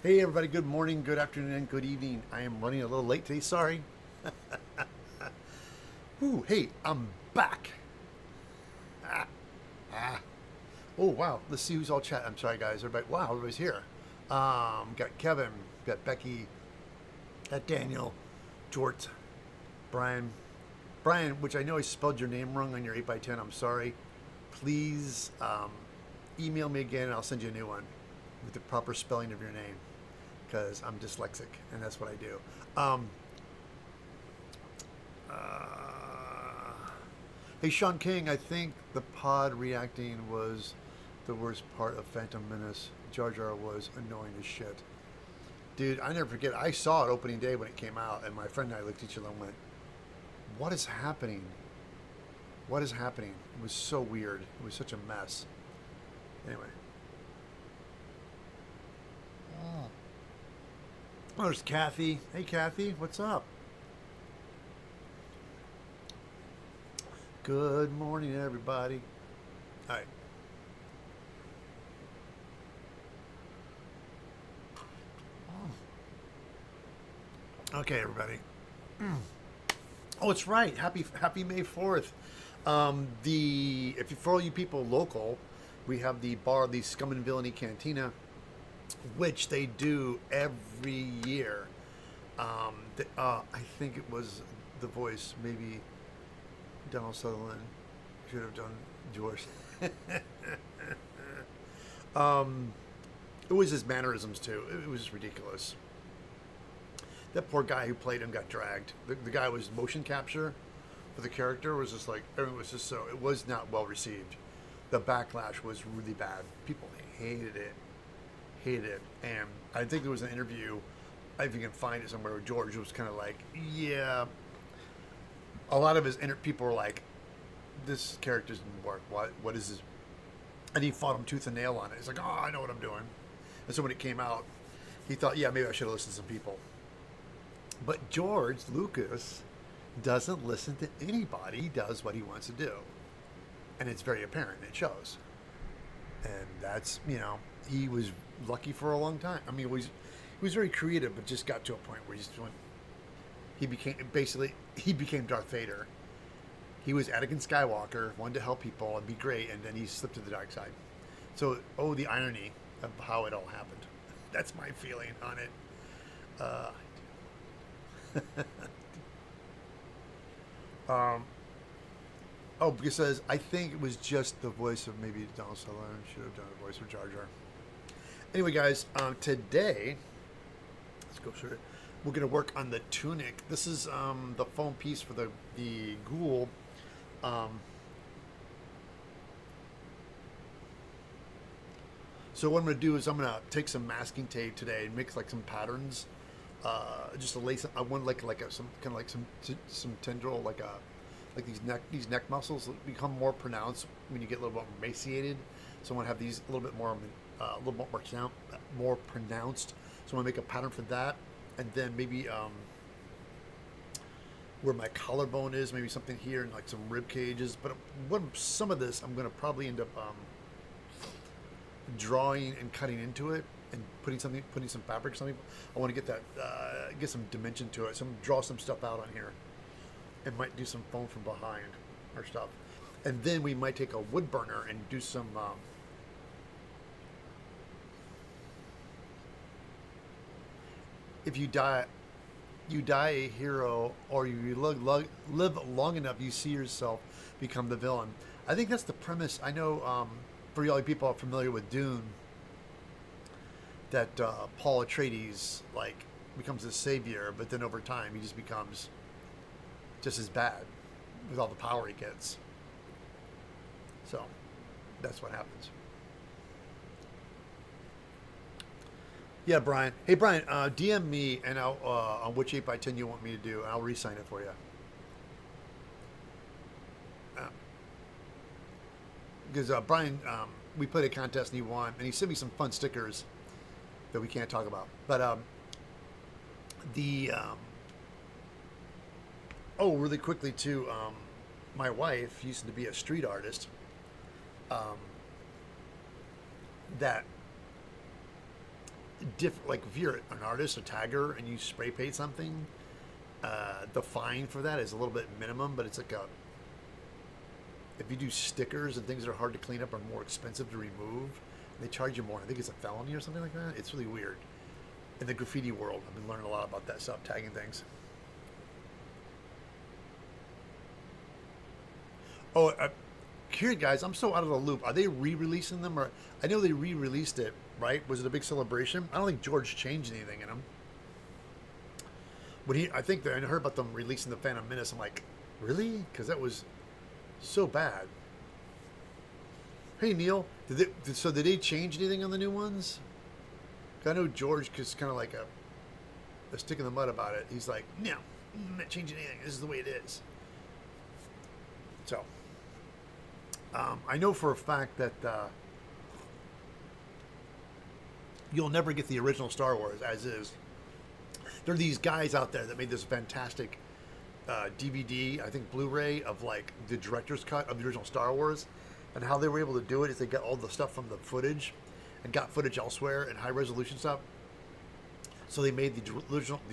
Hey everybody, good morning, good afternoon, and good evening. I am running a little late today, sorry. Ooh, hey, I'm back. Ah, ah. Oh wow, let's see who's all chat. I'm sorry guys, everybody. Wow, everybody's here. Got Kevin, got Becky, got Daniel, Jort, Brian. Brian, which I know I spelled your name wrong on your 8x10, I'm sorry. Please email me again and I'll send you a new one with the proper spelling of your name, because I'm dyslexic and that's what I do. Hey, Sean King, I think the pod reacting was the worst part of Phantom Menace. Jar Jar was annoying as shit. Dude, I never forget. I saw it opening day when it came out, and my friend and I looked at each other and went, what is happening? What is happening? It was so weird. It was such a mess. Anyway. Oh, there's Kathy. Hey, Kathy, what's up? Good morning, everybody. All right. Okay, everybody. Oh, it's right. Happy May 4th. For all you people local, we have the bar, the Scum and Villainy Cantina, which they do every year. I think it was The Voice, maybe Donald Sutherland should have done George. It was his mannerisms too. It was just ridiculous. That poor guy who played him got dragged. The guy was motion capture for the character was just like everyone was just so. It was not well received. The backlash was really bad. People hated it. And I think there was an interview. If you can find it somewhere, where George was kind of like, yeah. A lot of his people were like, this character doesn't work. What is this? And he fought him tooth and nail on it. He's like, oh, I know what I'm doing. And so when it came out, he thought, yeah, maybe I should have listened to some people. But George Lucas doesn't listen to anybody. He does what he wants to do. And it's very apparent. It shows. And that's, he was lucky for a long time. I mean, he was very creative, but just got to a point where he became Darth Vader. He was Anakin Skywalker, wanted to help people and be great, and then he slipped to the dark side. So, the irony of how it all happened. That's my feeling on it. Because it says, I think it was just the voice of maybe Donald Sutherland. Should have done the voice of Jar Jar. Anyway, guys, today, let's go through it. We're going to work on the tunic. This is the foam piece for the Ghoul. So what I'm going to do is I'm going to take some masking tape today and make like some patterns. Just to lace. I want some tendril, like these neck muscles become more pronounced when you get a little bit more emaciated. So I want to have these a little bit more pronounced. So I want to make a pattern for that, and then maybe where my collarbone is, maybe something here, and like some rib cages. But some of this I'm going to probably end up drawing and cutting into it and putting some fabric or something. I want to get that get some dimension to it. So I'm gonna draw some stuff out on here and might do some foam from behind or stuff. And then we might take a wood burner and do some if you die a hero, or you live long enough, you see yourself become the villain. I think that's the premise. I know for all you people are familiar with Dune, that Paul Atreides becomes the savior, but then over time he just becomes just as bad with all the power he gets. So that's what happens. Yeah, Brian. Hey, Brian, DM me and I'll on which 8x10 you want me to do, and I'll re-sign it for you. Because Brian, we played a contest and he won, and he sent me some fun stickers that we can't talk about. But really quickly too, my wife used to be a street artist. That like if you're an artist, a tagger, and you spray paint something, the fine for that is a little bit minimum, but it's like a, if you do stickers and things that are hard to clean up are more expensive to remove, they charge you more. I think it's a felony or something like that. It's really weird. In the graffiti world, I've been learning a lot about that stuff, tagging things. Oh, here, guys, I'm so out of the loop. Are they re-releasing them? Or I know they re-released it, right? Was it a big celebration? I don't think George changed anything in them. But I think that I heard about them releasing the Phantom Menace. I'm like, really? Because that was so bad. Hey, Neil, so did they change anything on the new ones? I know George is kind of like a stick in the mud about it. He's like, no, I'm not changing anything. This is the way it is. So, I know for a fact that you'll never get the original Star Wars as is. There are these guys out there that made this fantastic DVD, I think Blu-ray, of like the director's cut of the original Star Wars. And how they were able to do it is they got all the stuff from the footage and got footage elsewhere and high resolution stuff. So they made the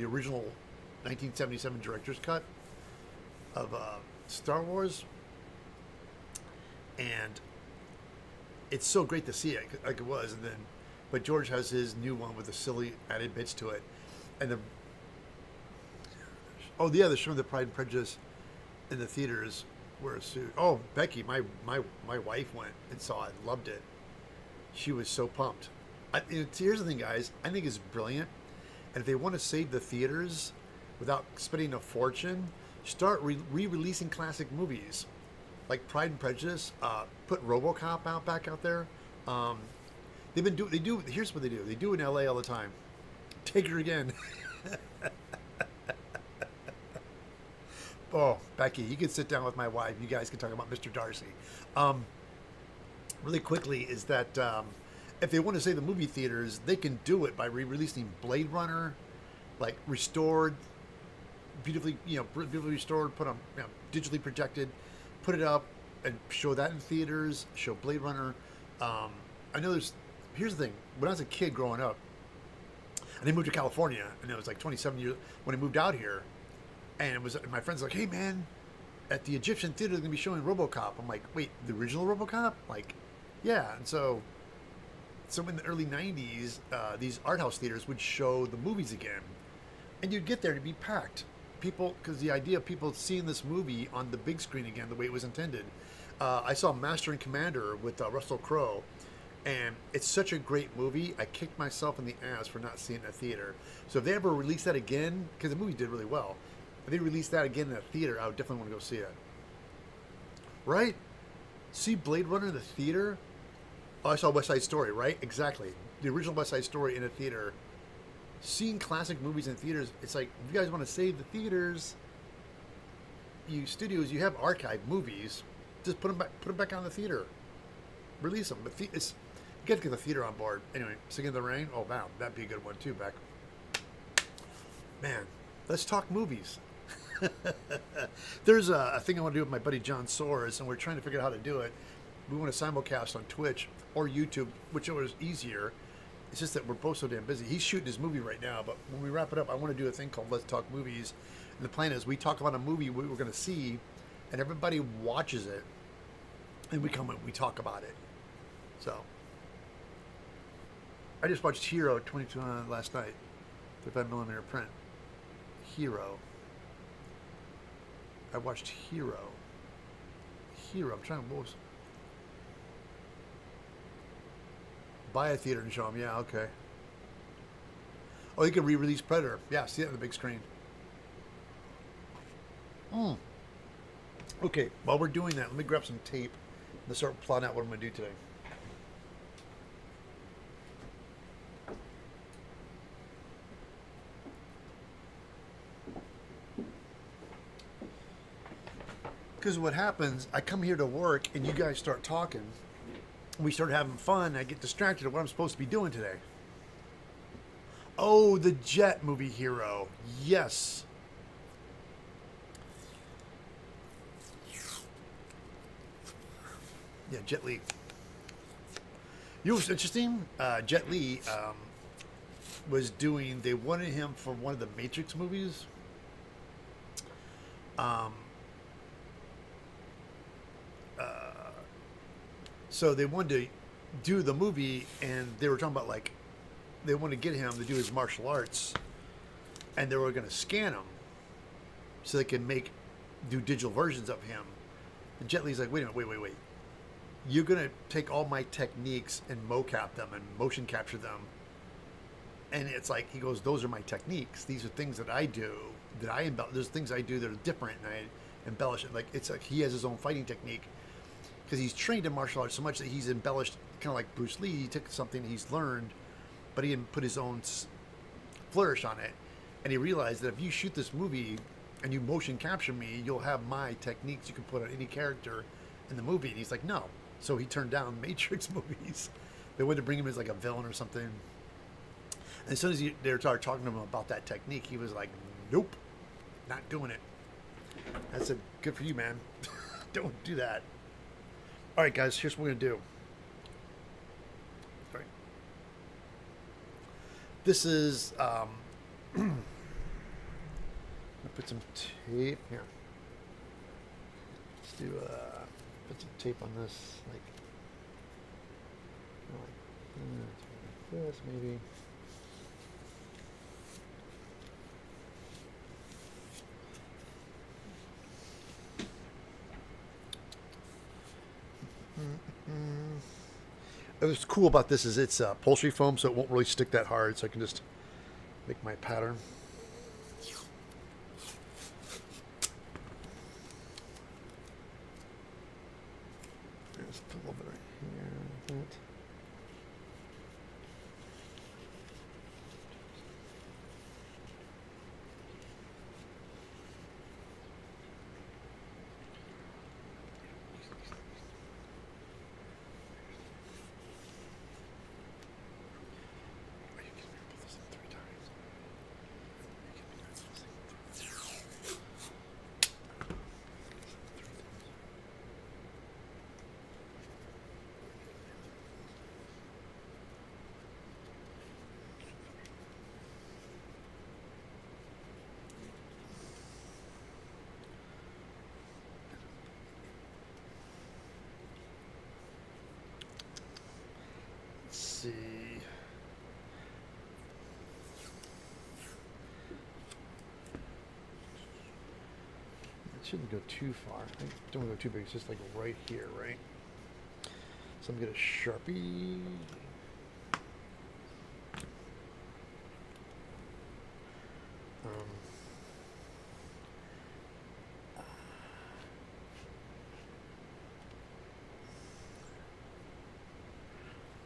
original 1977 director's cut of Star Wars, and it's so great to see it like it was. And then, but George has his new one with the silly added bits to it, and they're showing the Pride and Prejudice in the theaters. Where a suit. Oh, Becky, my wife went and saw it, loved it. She was so pumped. Here's the thing, guys. I think it's brilliant. And if they want to save the theaters without spending a fortune, start re-releasing classic movies like Pride and Prejudice. Put RoboCop back out there. Here's what they do. They do in LA all the time. Take her again. Oh, Becky, you can sit down with my wife. You guys can talk about Mr. Darcy. Really quickly is that if they want to say the movie theaters, they can do it by re-releasing Blade Runner, like restored, beautifully restored, put on, digitally projected, put it up and show that in theaters. Show Blade Runner. I know here's the thing. When I was a kid growing up, and I moved to California, and it was like 27 years when I moved out here. And it was my friends like, hey man, at the Egyptian theater they're gonna be showing RoboCop. I'm like, wait, the original RoboCop? Like, yeah. And so in the early '90s, these art house theaters would show the movies again, and you'd get there to be packed. People, because the idea of people seeing this movie on the big screen again, the way it was intended. I saw Master and Commander with Russell Crowe, and it's such a great movie. I kicked myself in the ass for not seeing it in a theater. So if they ever release that again, because the movie did really well. If they release that again in a theater, I would definitely want to go see it. Right? See Blade Runner in the theater? Oh, I saw West Side Story, right? Exactly. The original West Side Story in a theater. Seeing classic movies in theaters, it's like, if you guys want to save the theaters, you studios, you have archived movies, just put them back on the theater. Release them. But you got to get the theater on board. Anyway, Singing in the Rain? Oh, wow. That'd be a good one, too, Beck. Man, let's talk movies. There's a thing I want to do with my buddy John Soares, and we're trying to figure out how to do it. We want to simulcast on Twitch or YouTube, whichever is easier. It's just that we're both so damn busy. He's shooting his movie right now, but when we wrap it up, I want to do a thing called Let's Talk Movies. And the plan is we talk about a movie we're going to see, and everybody watches it, and we come and we talk about it. So, I just watched Hero 22 last night, 35mm print. Hero. I watched Hero. I'm trying to buy a theater and show them. Yeah, okay. Oh, you can re-release Predator. Yeah, see it on the big screen. Okay, while we're doing that, let me grab some tape and start plotting out what I'm going to do today. Because what happens, I come here to work and you guys start talking. We start having fun. I get distracted of what I'm supposed to be doing today. Oh, the Jet movie Hero. Yes. Yeah, Jet Li. You know what's interesting? Jet Li, was doing. They wanted him for one of the Matrix movies. Um, so they wanted to do the movie, and they were talking about like they wanted to get him to do his martial arts, and they were going to scan him so they can do digital versions of him. And Jet Li's like, wait a minute, wait. You're going to take all my techniques and mocap them and motion capture them. And it's like, he goes, those are my techniques. These are things that I do, that I embellish. There's things I do that are different, and I embellish it. Like, it's like he has his own fighting technique because he's trained in martial arts so much that he's embellished, kind of like Bruce Lee. He took something he's learned, but he didn't put his own flourish on it. And he realized that if you shoot this movie and you motion capture me, you'll have my techniques you can put on any character in the movie. And he's like, no. So he turned down Matrix movies. They wanted to bring him as like a villain or something. And as soon as they started talking to him about that technique, he was like, nope, not doing it. I said, good for you, man. Don't do that. All right, guys, here's what we're going to do. All right. This is... put some tape here. Let's do put some tape on this, like this maybe. What's cool about this is it's upholstery foam, so it won't really stick that hard, so I can just make my pattern. Just put a little bit right here, like that. See. It shouldn't go too far. I don't want to go too big. It's just like right here, right? So I'm going to Sharpie.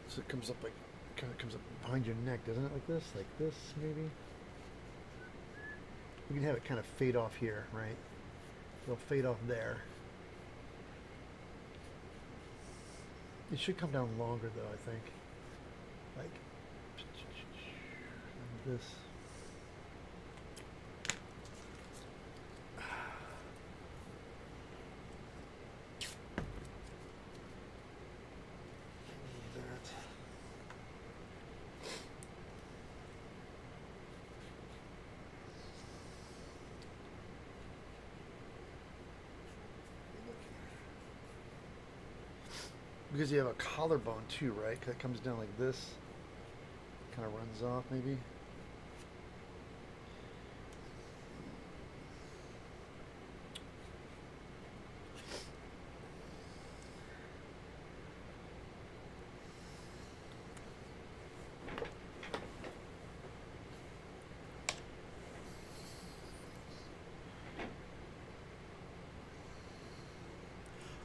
So it comes up like, kind of comes up behind your neck, doesn't it? Like this, maybe. You can have it kind of fade off here, right? It'll fade off there. It should come down longer though, I think. Like this. Because you have a collarbone too, right? That comes down like this. Kind of runs off, maybe.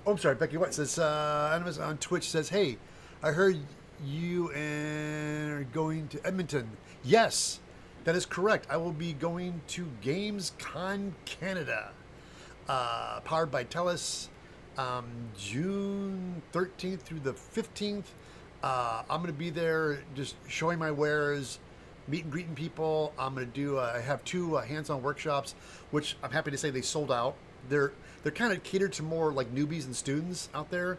Oh, I'm sorry, Becky White says, Animus on Twitch says, hey, I heard you are going to Edmonton. Yes, that is correct. I will be going to GamesCon Canada, powered by TELUS, June 13th through the 15th. I'm going to be there just showing my wares, meet and greeting people. I'm going to do, I have two hands-on workshops, which I'm happy to say they sold out. They're kind of catered to more like newbies and students out there.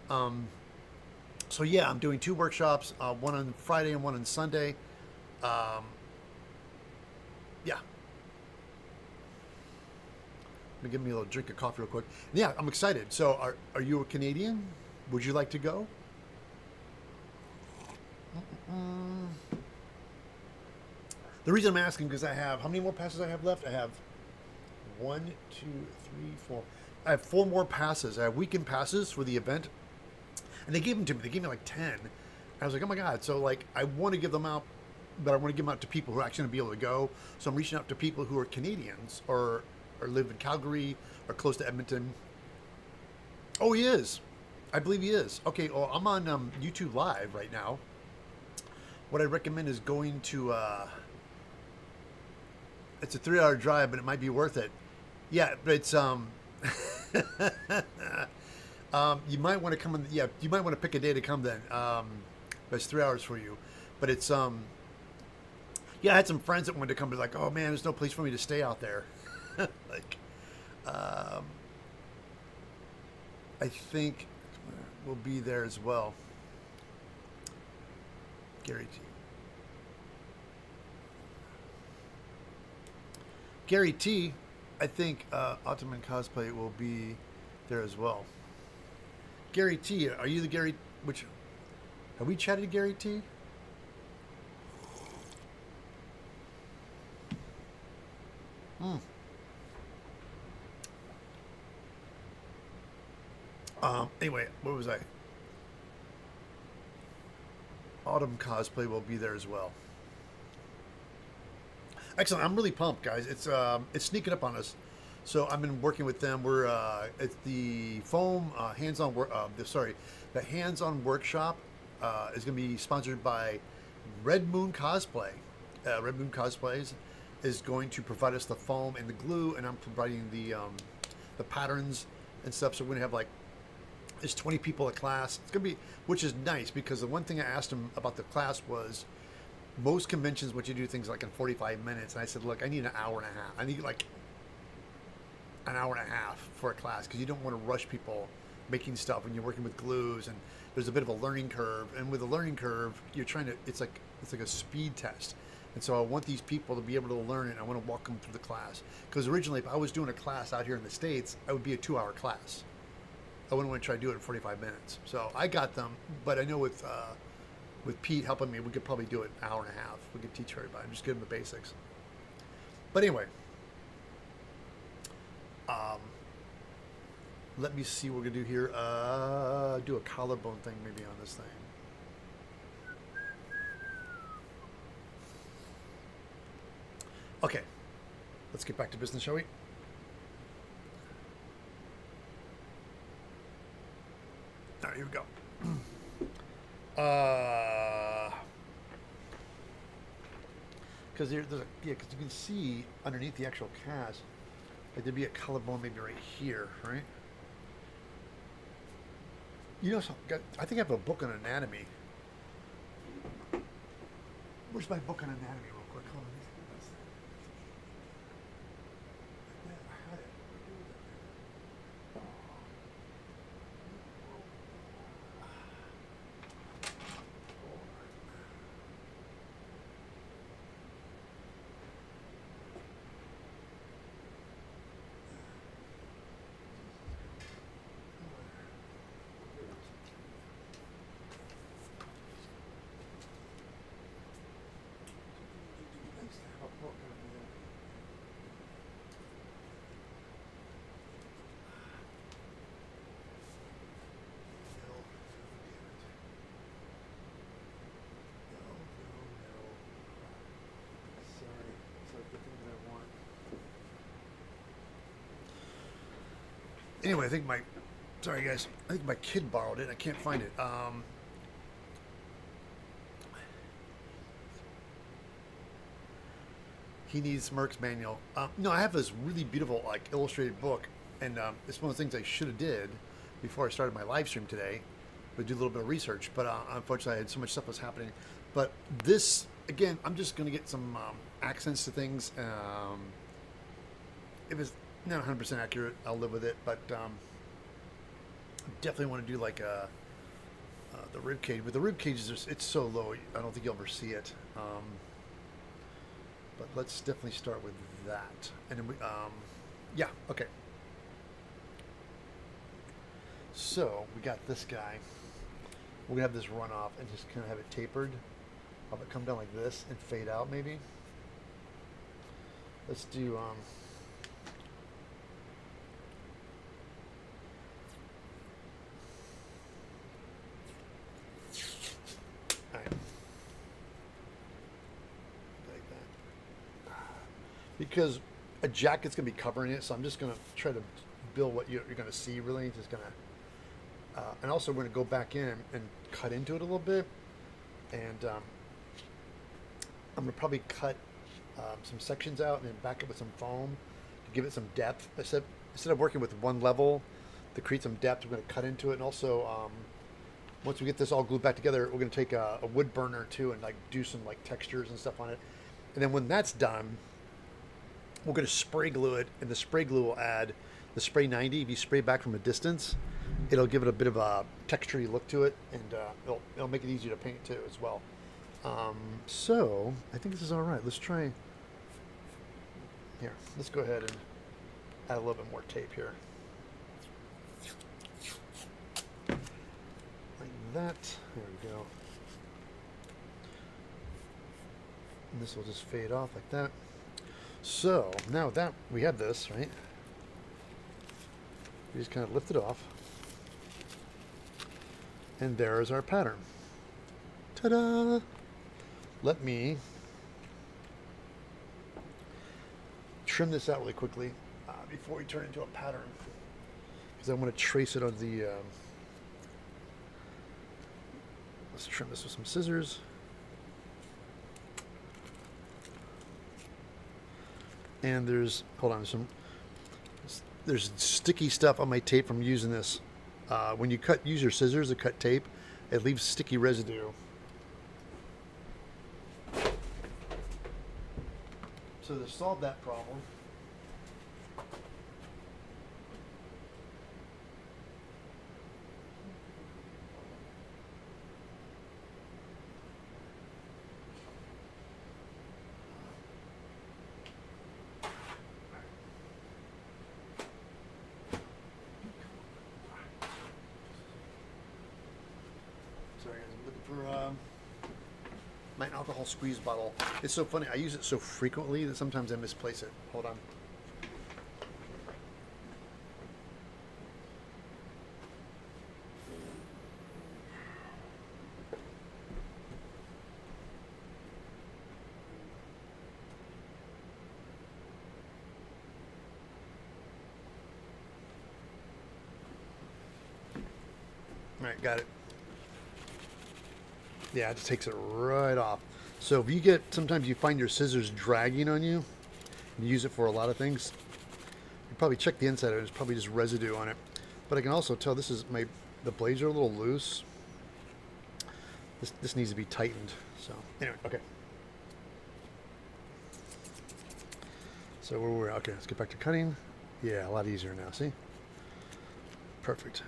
So yeah, I'm doing two workshops, one on Friday and one on Sunday. Um, yeah. Let me give me a little drink of coffee real quick. Yeah, I'm excited. So, are you a Canadian? Would you like to go? The reason I'm asking because I have how many more passes I have left? I have one, two, three, four. I have four more passes. I have weekend passes for the event, and they gave them to me. They gave me like 10. I was like, oh my god! So like, I want to give them out, but I want to give them out to people who are actually going to be able to go. So I'm reaching out to people who are Canadians or live in Calgary or close to Edmonton. Oh, he is. I believe he is. Okay. Well, I'm on YouTube Live right now. What I recommend is going to. It's a 3-hour drive, but it might be worth it. Yeah, but it's you might want to come in. Yeah, you might want to pick a day to come then. But it's 3 hours for you, but it's yeah, I had some friends that wanted to come, but like, oh man, there's no place for me to stay out there. Like, I think we'll be there as well. Gary T. Gary T. I think Ottoman Cosplay will be there as well. Gary T. Are you the Gary? Which have we chatted, Gary T? Hmm. Anyway, what was I? Autumn Cosplay will be there as well. Excellent. I'm really pumped, guys. It's sneaking up on us. So I've been working with them. We're it's the foam hands-on work. The hands-on workshop is going to be sponsored by Red Moon Cosplay. Red Moon Cosplays is going to provide us the foam and the glue, and I'm providing the patterns and stuff. So we're going to have like there's 20 people at class. It's going to be, which is nice because the one thing I asked them about the class was most conventions what you do things like in 45 minutes, and I said, look, I need an hour and a half. I need like an hour and a half for a class because you don't want to rush people making stuff when you're working with glues, and there's a bit of a learning curve, and with a learning curve you're trying to it's like a speed test. And so I want these people to be able to learn it. I want to walk them through the class because originally if I was doing a class out here in the States, I would be a 2-hour class. I wouldn't want to try to do it in 45 minutes. So I got them, but I know with Pete helping me, we could probably do it an hour and a half. We could teach everybody, just give them the basics. But anyway, let me see what we're gonna do here. Do a collarbone thing maybe on this thing. Okay, let's get back to business, shall we? All right, here we go. Because because you can see underneath the actual cast, like there'd be a collarbone maybe right here, right? You know, I think I have a book on anatomy. Where's my book on anatomy, real quick? Hold on. I had it. Anyway, sorry guys, I think my kid borrowed it. I can't find it. He needs Merck's manual. No, I have this really beautiful like illustrated book, and it's one of the things I should have did before I started my live stream today, but do a little bit of research. But unfortunately, I had so much stuff was happening. But this again, I'm just going to get some accents to things. If it's not 100% accurate, I'll live with it. But definitely want to do like the rib cage. But the rib cage is it's so low, I don't think you'll ever see it. But let's definitely start with that. And then we, yeah, okay. So we got this guy. We're gonna have this run off and just kind of have it tapered. Have it come down like this and fade out maybe. Let's do alright. Like that. Because a jacket's gonna be covering it, so I'm just gonna try to build what you're gonna see really. Just gonna and also we're gonna go back in and cut into it a little bit. And I'm gonna probably cut some sections out and then back it with some foam to give it some depth. Instead of working with one level to create some depth, we're gonna cut into it. And also, once we get this all glued back together, we're gonna take a wood burner too and like do some like textures and stuff on it. And then when that's done, we're gonna spray glue it, and the spray glue will add the spray 90. If you spray back from a distance, it'll give it a bit of a textury look to it, and it'll make it easier to paint too as well. So I think this is all right. Let's try. Here, let's go ahead and add a little bit more tape here, like that. There we go. And this will just fade off like that. So now that we have this, right? We just kind of lift it off. And there is our pattern. Ta-da! Let me trim this out really quickly before we turn it into a pattern, because I want to trace it on the. Let's trim this with some scissors. And there's there's sticky stuff on my tape from using this. When you use your scissors to cut tape, it leaves sticky residue. So to solve that problem, sorry, I'm looking for my alcohol squeeze bottle. It's so funny. I use it so frequently that sometimes I misplace it. Hold on. All right, got it. Yeah, it just takes it right off. So if you sometimes you find your scissors dragging on you, and you use it for a lot of things, you probably check the inside of it, there's probably just residue on it. But I can also tell the blades are a little loose. This needs to be tightened. So anyway, okay. So where we're okay, let's get back to cutting. Yeah, a lot easier now, see? Perfect.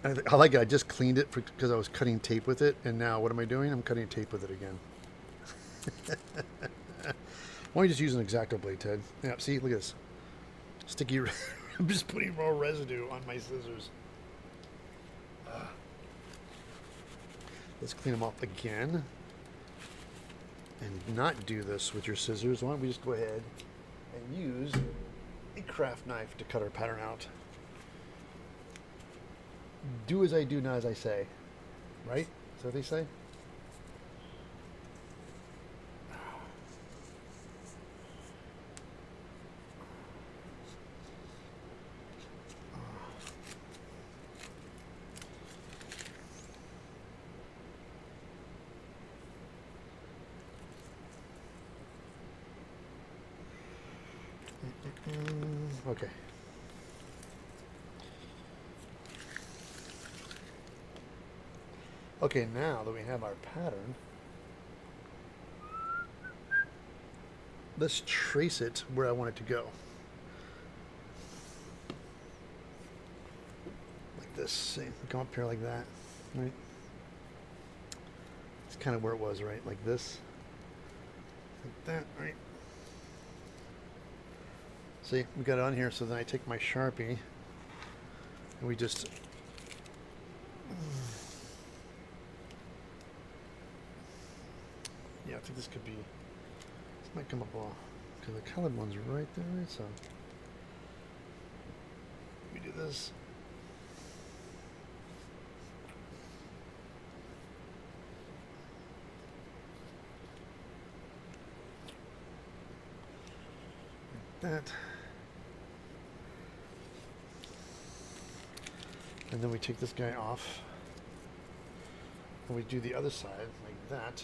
I like it. I just cleaned it because I was cutting tape with it, and now what am I doing? I'm cutting tape with it again. Why don't you just use an X-Acto blade, Ted? Yeah, see, look at this. Sticky. I'm just putting raw residue on my scissors. Let's clean them off again. And not do this with your scissors. Why don't we just go ahead and use a craft knife to cut our pattern out. Do as I do, not as I say. Right? Is that what they say? Okay. Okay, now that we have our pattern, let's trace it where I want it to go. Like this. See, come up here like that, right? It's kind of where it was, right? Like this, like that, right? See, we got it on here. So then I take my Sharpie, and we just. Yeah, I think this could be. This might come up well because the colored one's right there, right? So we do this. Like that. And then we take this guy off. And we do the other side like that.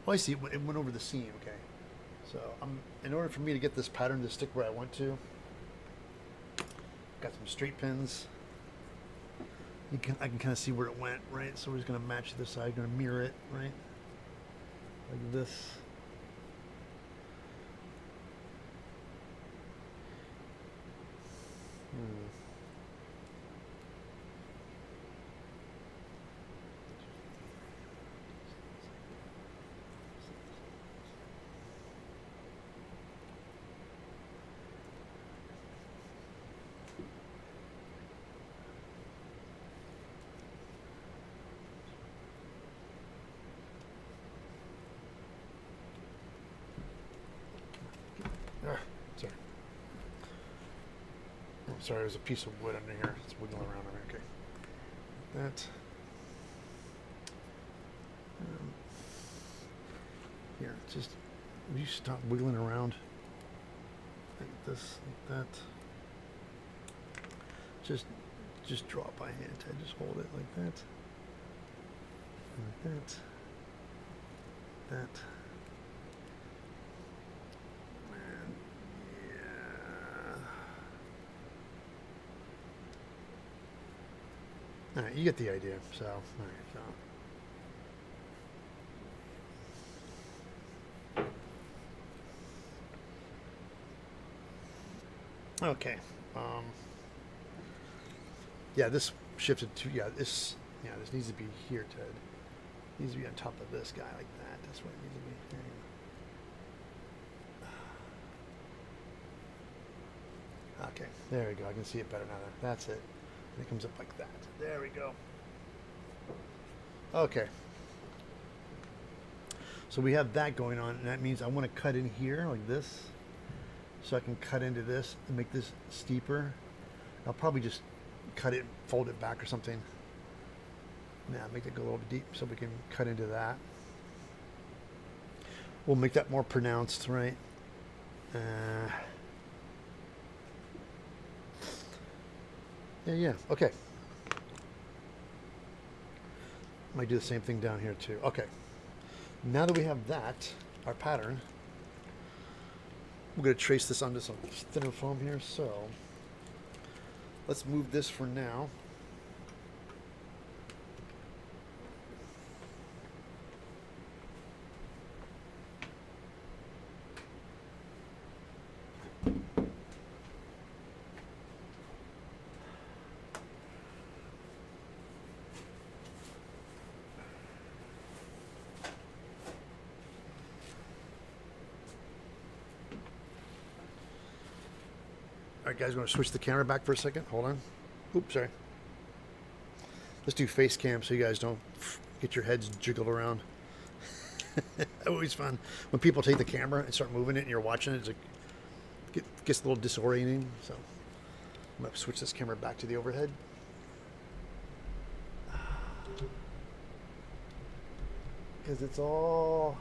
Oh, I see. It went over the seam. Okay. So in order for me to get this pattern to stick where I want to, got some straight pins. I can kind of see where it went, right? So we're just going to match this side, going to mirror it, right? Like this. Sorry. Oh, sorry, there's a piece of wood under here. It's wiggling around on me. Okay. That. Here, just will you stop wiggling around like this, like that? Just draw it by hand. I just hold it like that, like that, that. And yeah. All right, you get the idea. So, all right, so. Okay. Yeah, this shifted to this needs to be here, Ted. It needs to be on top of this guy like that. That's what it needs to be. There you go. Okay, there we go. I can see it better now. That's it. And it comes up like that. There we go. Okay. So we have that going on, and that means I want to cut in here like this. So I can cut into this and make this steeper. I'll probably just cut it, fold it back or something. Now make it go a little bit deep so we can cut into that. We'll make that more pronounced, right? Yeah, okay. Might do the same thing down here too. Okay. Now that we have that, our pattern, we're going to trace this onto some thinner foam here, so let's move this for now. All right, guys, we're going to switch the camera back for a second. Hold on. Oops, sorry. Let's do face cam so you guys don't get your heads jiggled around. Always fun. When people take the camera and start moving it and you're watching it, it's like, it gets a little disorienting. So I'm going to switch this camera back to the overhead. Because it's all...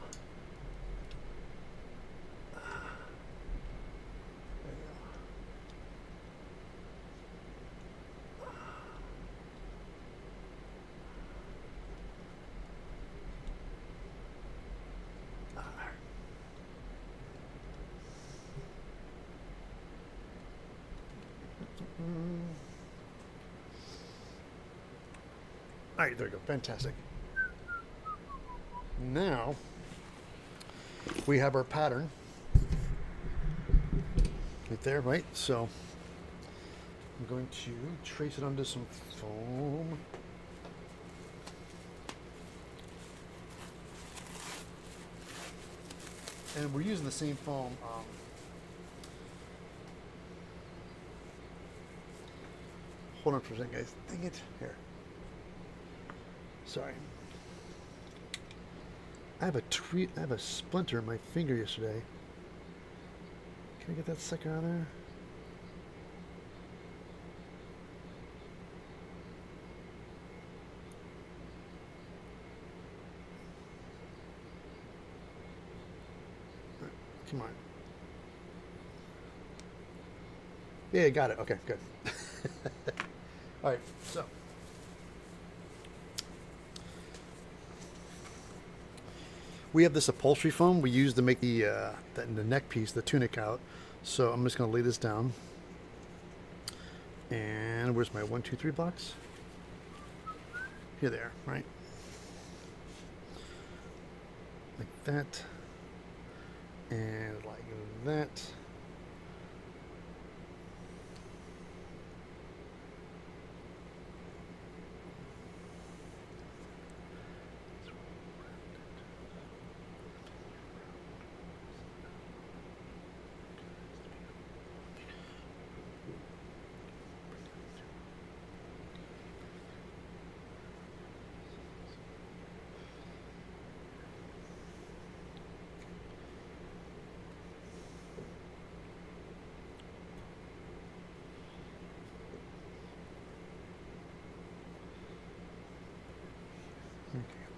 All right, there we go. Fantastic. Now we have our pattern there, right? So I'm going to trace it onto some foam. And we're using the same foam. Hold on for a second, guys. Dang it. Here. Sorry. I have a splinter in my finger yesterday. Can I get that sucker out of there? Come on. Yeah, got it. Okay, good. All right, so we have this upholstery foam we use to make the neck piece, the tunic out. So I'm just going to lay this down. And where's my 1, 2, 3 blocks? Here they are, right? Like that. And like that.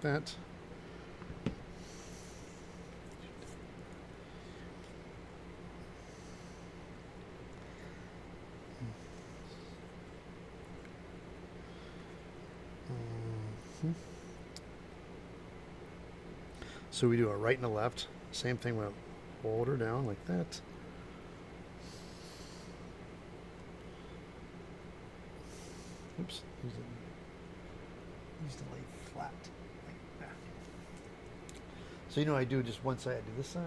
That. So we do a right and a left. Same thing, we'll hold her down like that. Oops. Needs to lay flat like that. So you know I do just one side, I do this side.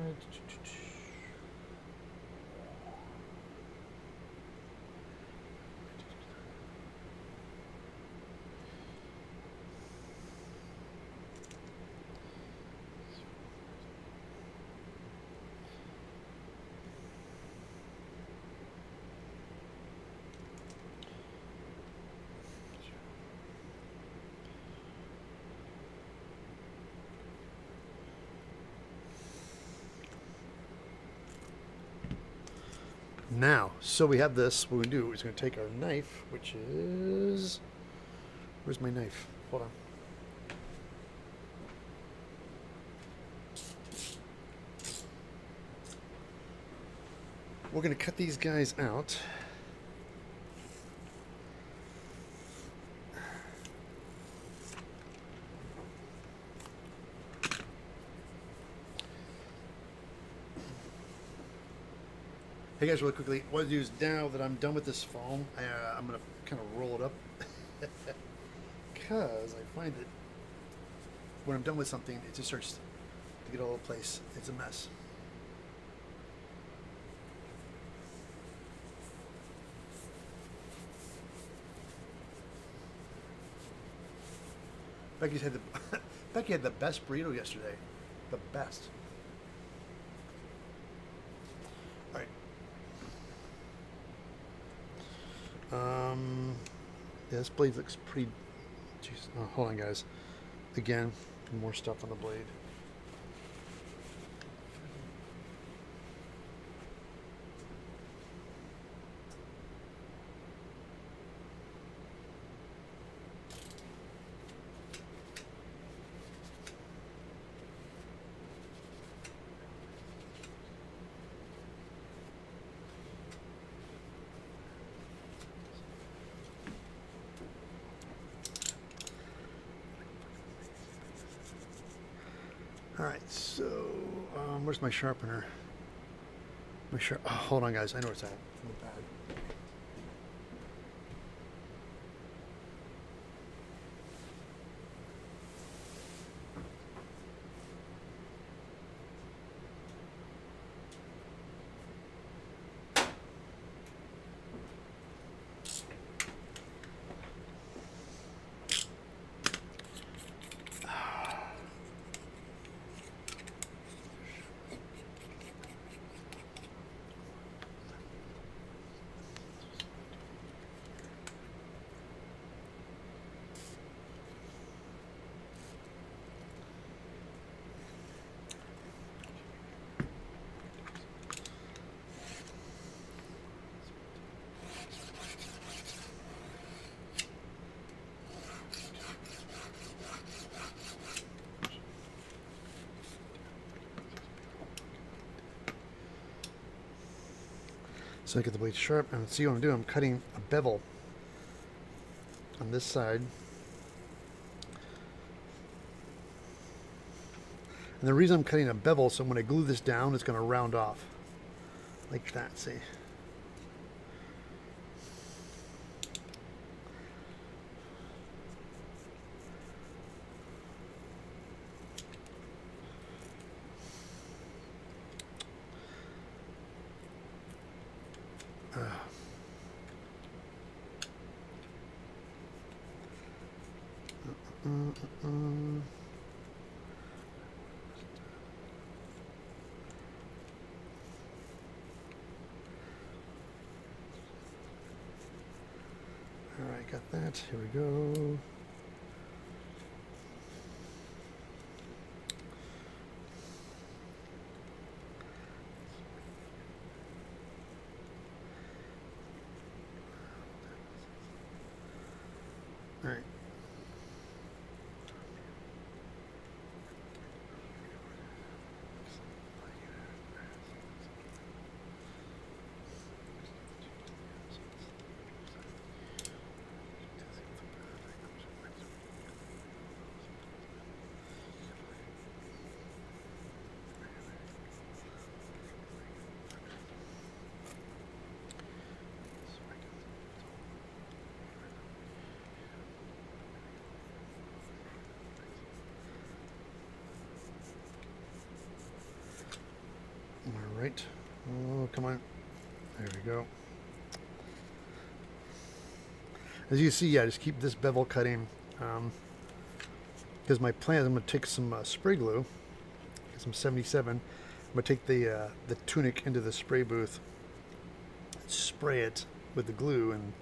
Now, so we have this. What we do is going to take our knife, which is... Where's my knife? Hold on. We're going to cut these guys out. Hey guys, really quickly, what I do is now that I'm done with this foam, I'm going to kind of roll it up. Because I find that when I'm done with something, it just starts to get all over the place. It's a mess. Becky had the best burrito yesterday. The best. All right. Yeah, this blade looks pretty... Jeez. Oh, hold on, guys. Again, more stuff on the blade. All right, so where's my sharpener? Oh, hold on, guys. I know where it's at. In the bag. So I get the blade sharp, and see what I'm doing. I'm cutting a bevel on this side. And the reason I'm cutting a bevel, so when I glue this down, it's going to round off. Like that, see? All right, got that. Here we go. All right. All right. Oh, come on. There we go. As you see, yeah, just keep this bevel cutting. Because my plan is I'm going to take some spray glue, some 77. I'm going to take the tunic into the spray booth, spray it with the glue, and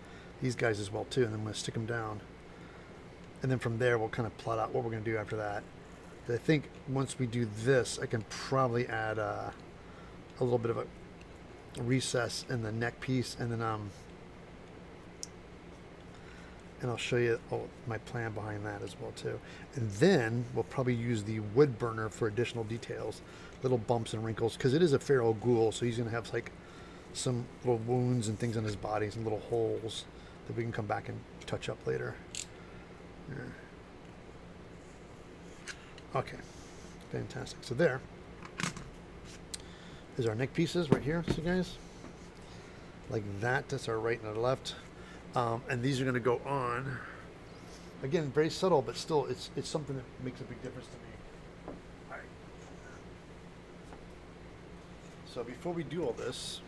these guys as well too, and then I'm going to stick them down. And then from there, we'll kind of plot out what we're going to do after that. I think once we do this, I can probably add a little bit of a recess in the neck piece, and then and I'll show you my plan behind that as well too. And then we'll probably use the wood burner for additional details, little bumps and wrinkles, because it is a feral ghoul, so he's going to have like some little wounds and things on his body, some little holes that we can come back and touch up later. Yeah. Okay, fantastic. So there is our neck pieces right here, see guys? Like that, that's our right and our left. And these are going to go on. Again, very subtle, but still, it's something that makes a big difference to me. All right. So before we do all this,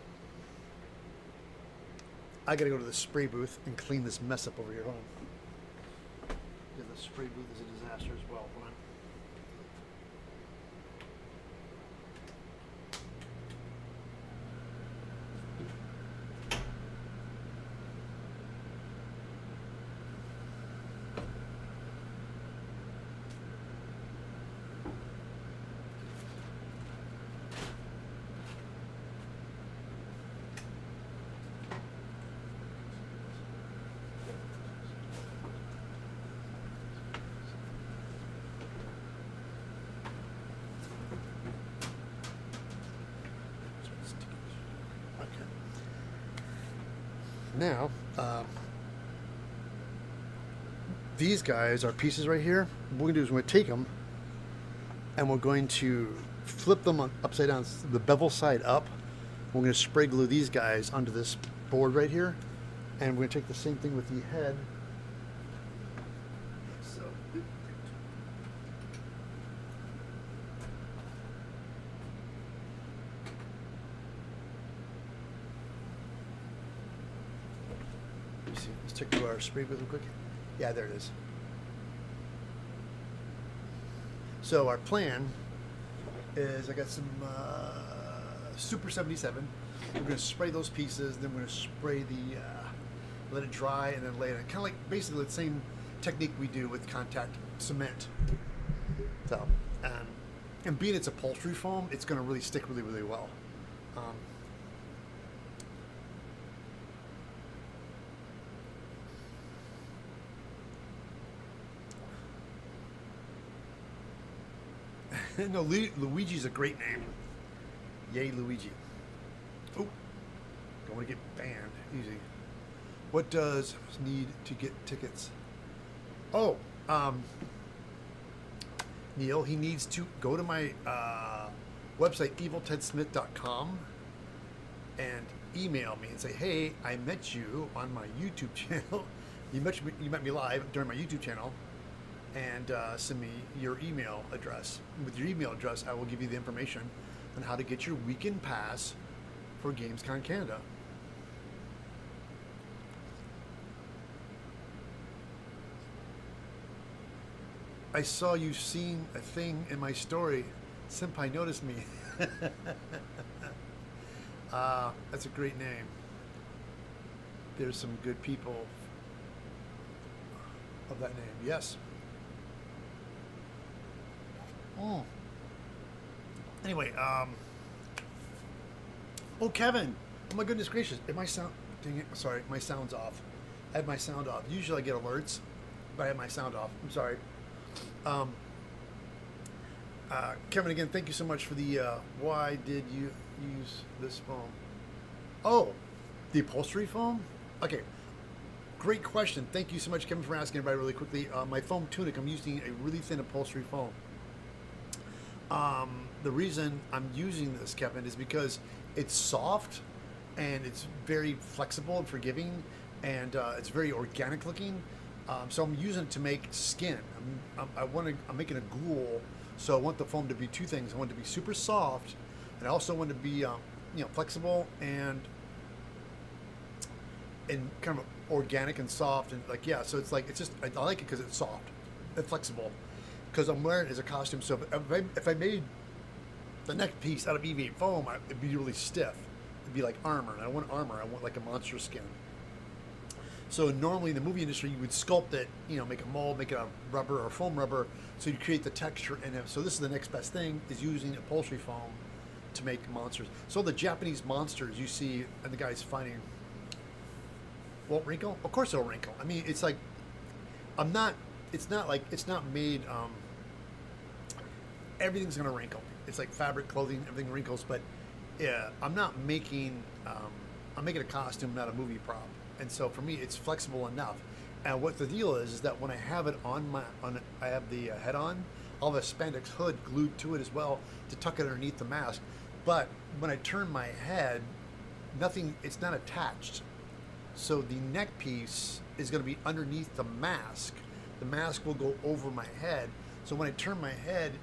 I got to go to the spray booth and clean this mess up over here. Hold on. Because the spray booth is a disaster as well. Hold on. Now, these guys are pieces right here. What we're going to do is we're going to take them and we're going to flip them upside down, the bevel side up. We're going to spray glue these guys onto this board right here. And we're going to take the same thing with the head. So, let's check to our spray booth real quick. Yeah, there it is. So our plan is I got some Super 77. We're going to spray those pieces, then we're going to spray the, let it dry, and then lay it on. Kind of like basically the same technique we do with contact cement. So, and being it's upholstery foam, it's going to really stick really, really well. No, Luigi's a great name. Yay, Luigi. Oh, going want to get banned. Easy. What does need to get tickets? Oh, Neil, he needs to go to my website, eviltedsmith.com, and email me and say, hey, I met you on my YouTube channel. You met me live during my YouTube channel, and send me your email address. With your email address, I will give you the information on how to get your weekend pass for Gamescom Canada. I saw you seen a thing in my story. Senpai noticed me. That's a great name. There's some good people of that name. Yes. Oh. Anyway, oh, Kevin. Oh my goodness gracious. Dang it. Sorry, my sound's off. I have my sound off. Usually I get alerts, but I have my sound off. I'm sorry. Kevin, again, thank you so much for the, why did you use this foam? Oh, the upholstery foam? Okay. Great question. Thank you so much, Kevin, for asking everybody really quickly. My foam tunic, I'm using a really thin upholstery foam. The reason I'm using this, Kevin, is because it's soft and it's very flexible and forgiving, and it's very organic looking. So I'm using it to make skin. I'm making a ghoul, so I want the foam to be two things. I want it to be super soft, and I also want it to be flexible and kind of organic and soft, and so it's just I like it because it's soft and flexible, because I'm wearing it as a costume. So if I made the neck piece out of EVA foam, it'd be really stiff. It'd be like armor, and I want armor. I want like a monster skin. So normally in the movie industry, you would sculpt it, make a mold, make it a rubber or foam rubber, so you create the texture in it. So this is the next best thing, is using upholstery foam to make monsters. So the Japanese monsters you see, and the guy's fighting, won't wrinkle? Of course it'll wrinkle. I mean, it's like, it's not made, everything's gonna wrinkle. It's like fabric, clothing, everything wrinkles, but yeah, I'm making a costume, not a movie prop. And so for me, it's flexible enough. And what the deal is that when I have it I have the head on, I'll have a spandex hood glued to it as well to tuck it underneath the mask. But when I turn my head, it's not attached. So the neck piece is going to be underneath the mask. The mask will go over my head. So when I turn my head,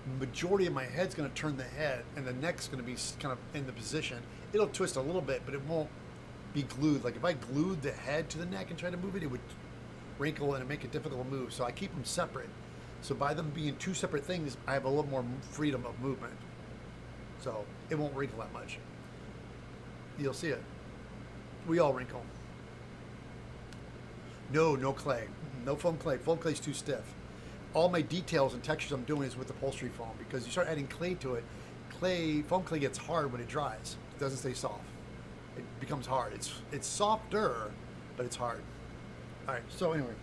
the majority of my head's going to turn the head, and the neck's going to be kind of in the position. It'll twist a little bit, but it won't be glued. Like if I glued the head to the neck and tried to move it, it would wrinkle and make it difficult to move. So I keep them separate. So by them being two separate things, I have a little more freedom of movement. So it won't wrinkle that much. You'll see it. We all wrinkle. No clay. No foam clay. Foam clay's too stiff. All my details and textures I'm doing is with upholstery foam, because you start adding clay to it, foam clay gets hard when it dries. It doesn't stay soft. It becomes hard. It's softer, but it's hard. All right. So anyway,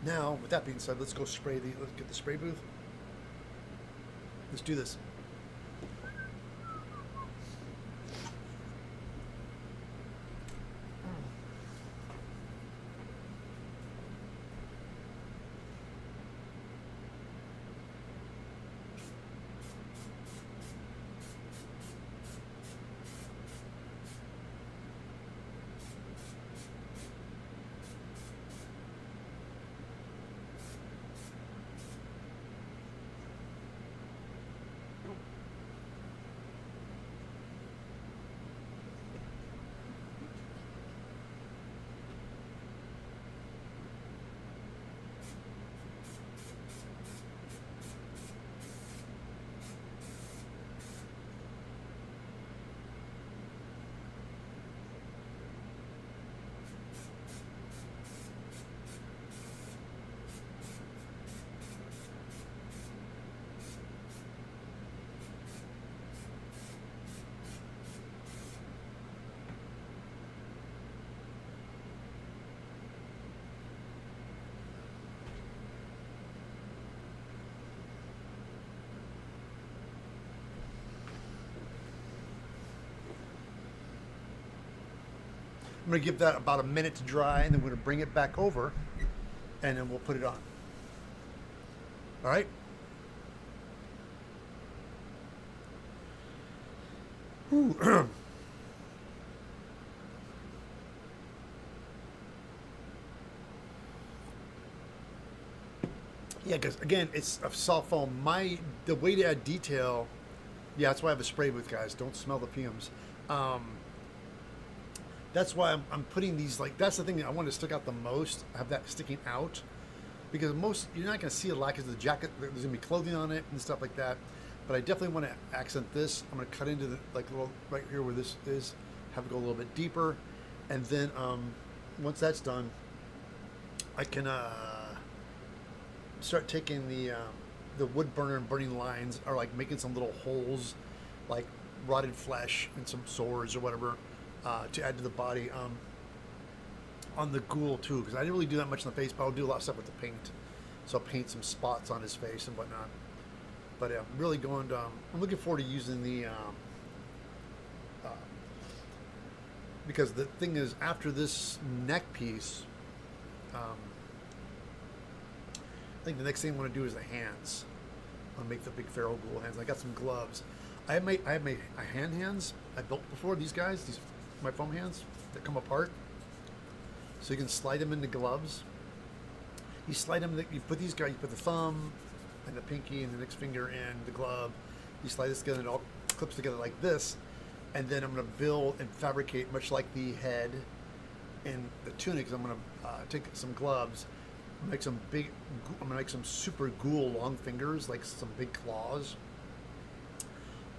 now with that being said, let's go let's get the spray booth. Let's do this. I'm going to give that about a minute to dry, and then we're going to bring it back over, and then we'll put it on. All right? Ooh. Yeah, because again, it's a soft foam. The way to add detail, yeah, that's why I have a spray booth, guys. Don't smell the fumes. That's why I'm putting these, like, that's the thing that I want to stick out the most. Have that sticking out, because most you're not going to see a lot because the jacket, there's going to be clothing on it and stuff like that. But I definitely want to accent this. I'm going to cut into the, like, little right here where this is, have it go a little bit deeper, and then once that's done, I can start taking the wood burner and burning lines, or like making some little holes, like rotted flesh and some sores or whatever, to add to the body. On the Ghoul too, because I didn't really do that much on the face, but I'll do a lot of stuff with the paint. So I'll paint some spots on his face and whatnot. But I'm really going to, I'm looking forward to using the, because the thing is, after this neck piece, I think the next thing I want to do is the hands. I'll make the big feral ghoul hands. I got some gloves. I have my hand hands I built before. These guys, my foam hands that come apart, so you can slide them into gloves. You slide them. You put these guys. You put the thumb and the pinky and the next finger in the glove. You slide this together, and it all clips together like this. And then I'm going to build and fabricate, much like the head and the tunic. I'm going to take some gloves. I'm gonna make some super ghoul long fingers, like some big claws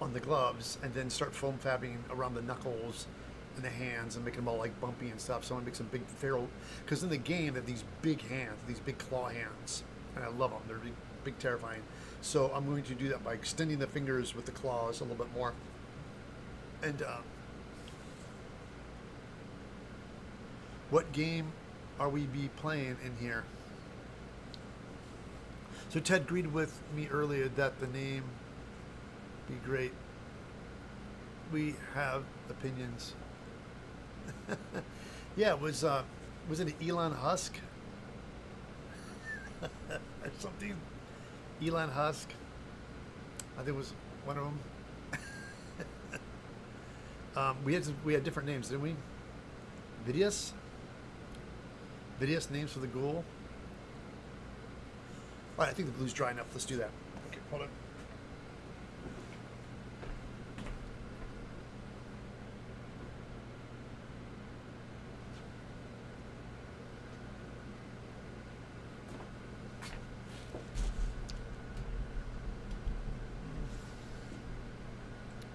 on the gloves, and then start foam fabbing around the knuckles and the hands and making them all like bumpy and stuff. So I'm gonna make some big feral, because in the game they have these big hands, these big claw hands, and I love them. They're big, terrifying. So I'm going to do that by extending the fingers with the claws a little bit more. And what game are we be playing in here? So Ted agreed with me earlier that the name be great. We have opinions. Yeah, was it Elon Husk? Or something? Elon Husk. I think it was one of them. We had different names, didn't we? Vidius names for the ghoul. All right, I think the blue's dry enough. Let's do that. Okay, hold on.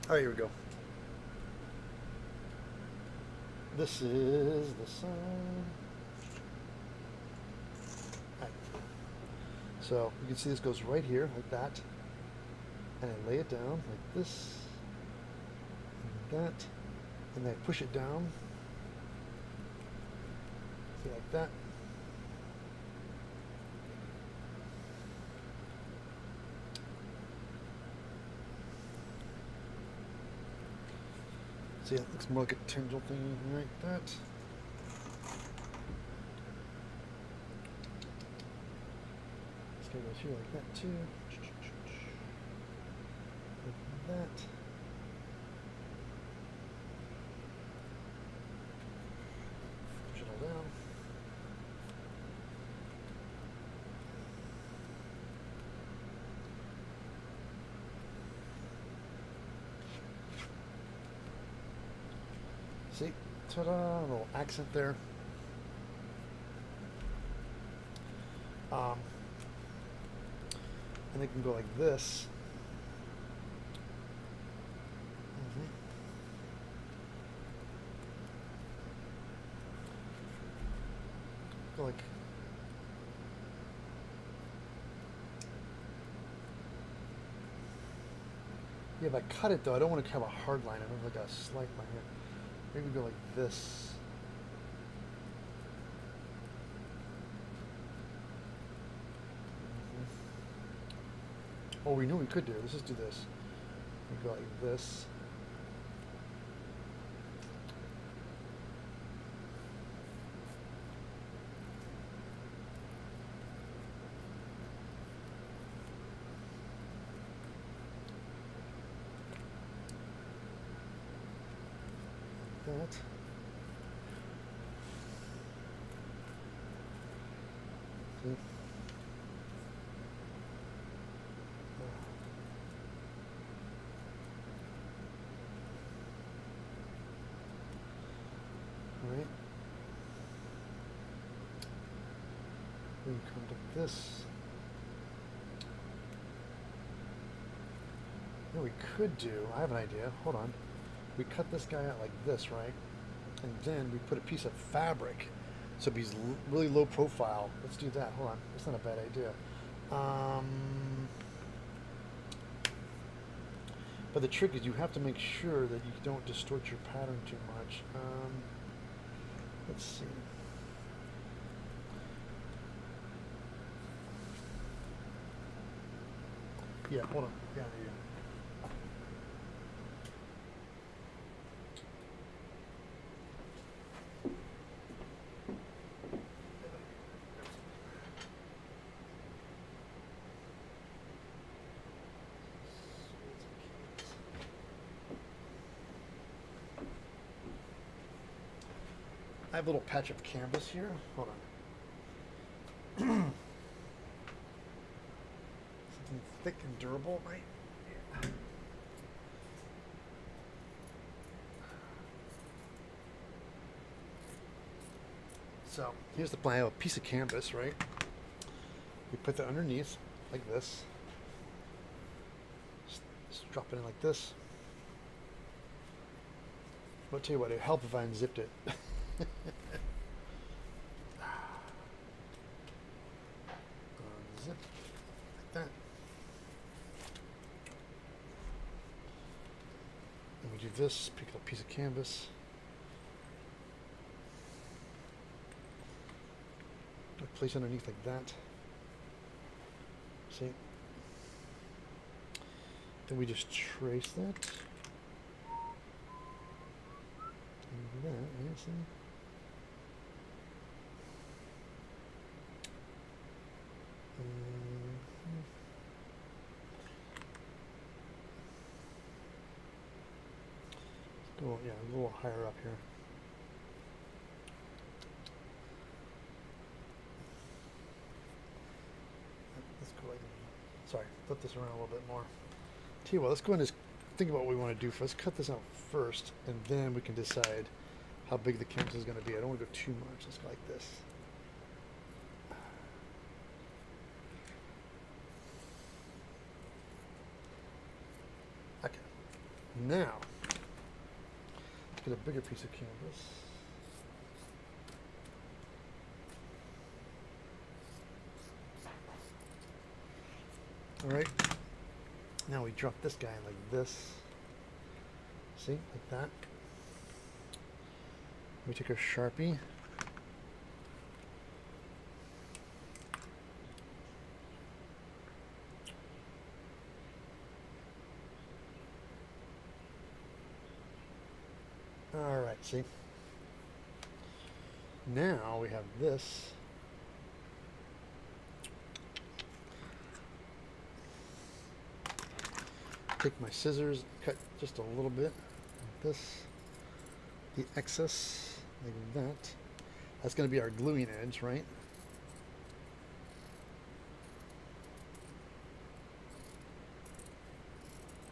All right, here we go. This is the sun. So you can see this goes right here like that, and I lay it down like this, and like that, and then I push it down, see, like that. See, it looks more like a tendril thing like that. Goes here like that too. Like that. Push it all down. See, ta-da! A little accent there. And they can go like this. Go like, yeah, if I cut it though, I don't want to have a hard line. I want like a slight line here. Maybe go like this. Oh, we knew we could do it. Let's just do this. We go like this. that. See? All right. We can come to this. What we could do, I have an idea, hold on. We cut this guy out like this, right? And then we put a piece of fabric so he's really low profile. Let's do that, hold on, that's not a bad idea. But the trick is you have to make sure that you don't distort your pattern too much. Let's see. Yeah, hold on. Yeah. I have a little patch of canvas here. Hold on. Something thick and durable, right? Yeah. So here's the plan. I have a piece of canvas, right? We put that underneath like this. Just drop it in like this. I'll tell you what, it'd help if I unzipped it. Unzip like that. And we do this, pick up a piece of canvas. Place underneath like that. See? Then we just trace that. And that, yeah, see? Go, yeah, a little higher up here. Let's go like, sorry, flip this around a little bit more. Tell you what, let's go and just think about what we want to do first. Let's cut this out first, and then we can decide how big the canvas is going to be. I don't want to go too much. Let's go like this. Okay. Now, let's get a bigger piece of canvas. All right. Now we drop this guy like this. See, like that. We take our Sharpie. All right, see. Now we have this. Take my scissors, cut just a little bit like this, the excess like that. That's going to be our gluing edge, right?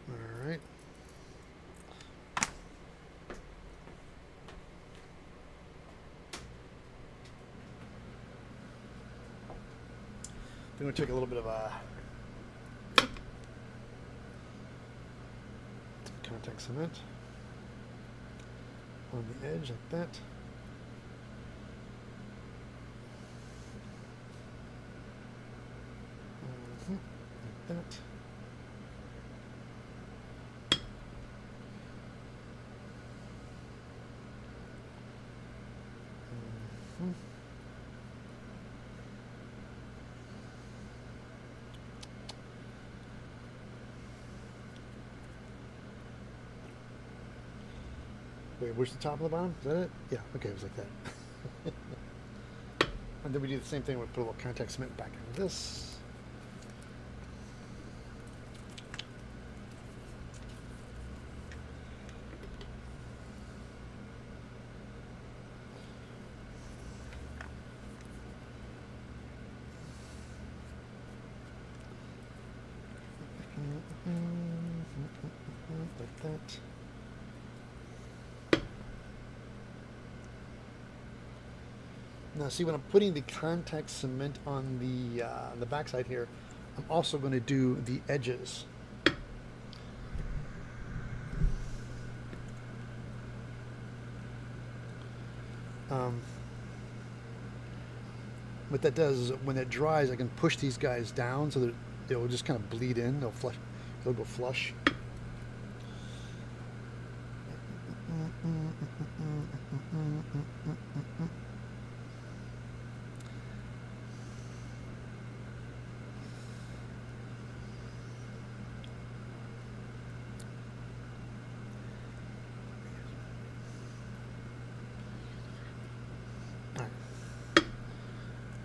All right. Then we'll take a little bit of contact cement on the edge like that. Like that. Wait, where's the top and the bottom? Is that it? Yeah, okay, it was like that. And then we do the same thing, we put a little contact cement back into this. Now, see, when I'm putting the contact cement on the backside here, I'm also going to do the edges. What that does is when it dries, I can push these guys down so that they'll just kind of bleed in. They'll go flush.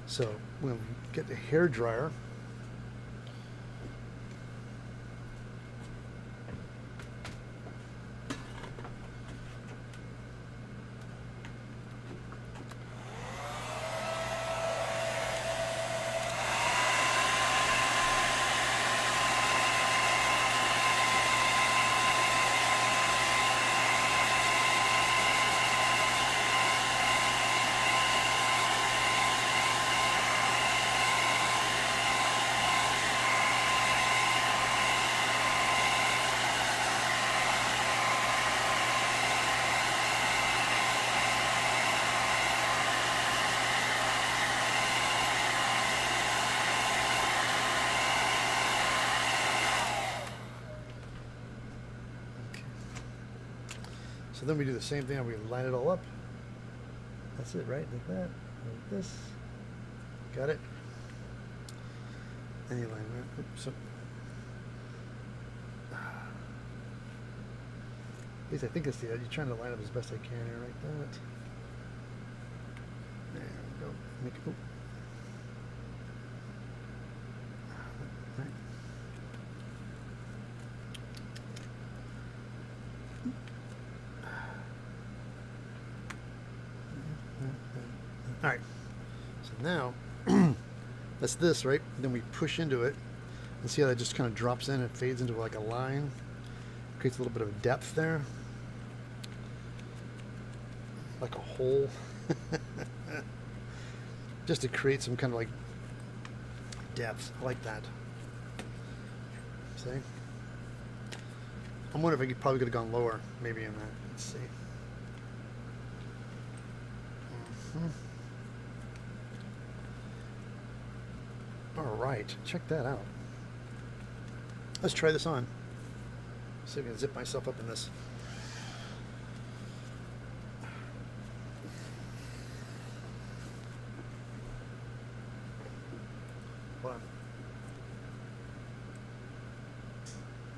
So we'll get the hair dryer. So then we do the same thing, and we line it all up. That's it, right? Like that, like this. Got it? And you line that. Oops. So, at least I think it's the edge. You're trying to line up as best I can here, like that. There we go. Make it. Right. All right, so now that's this, right? Then we push into it and see how that just kind of drops in and fades into like a line. Creates a little bit of depth there, like a hole, just to create some kind of like depth. I like that. See? I'm wondering if I probably could have gone lower, maybe in that. Let's see. All right, check that out. Let's try this on. See if I can zip myself up in this. Hold on.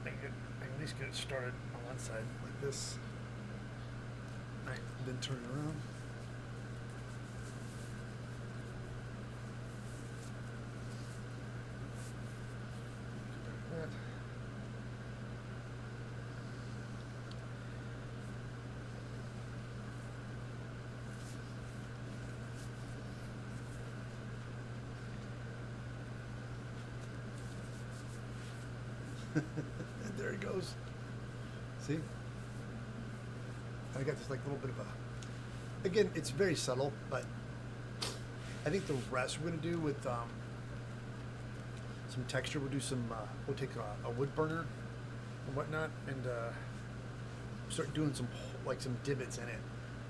I can at least get it started on one side like this. All right, then turn it around. And there it goes. See? I got this like little bit of a. Again, it's very subtle, but I think the rest we're gonna do with some texture. We'll do some. We'll take a wood burner and whatnot, and start doing some like some divots in it.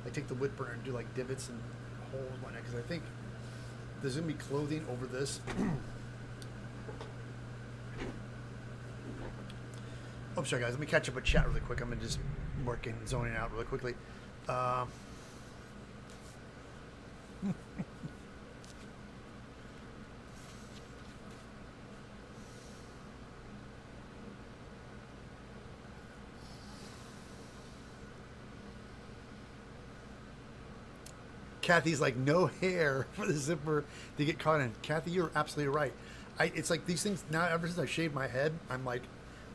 Like take the wood burner and do like divots and holes and whatnot. Because I think there's gonna be clothing over this. Oh, sorry guys, let me catch up with chat really quick. I'm gonna just working, zoning out really quickly. Kathy's like, no hair for the zipper to get caught in. Kathy, you're absolutely right. It's like these things now, ever since I shaved my head, I'm like,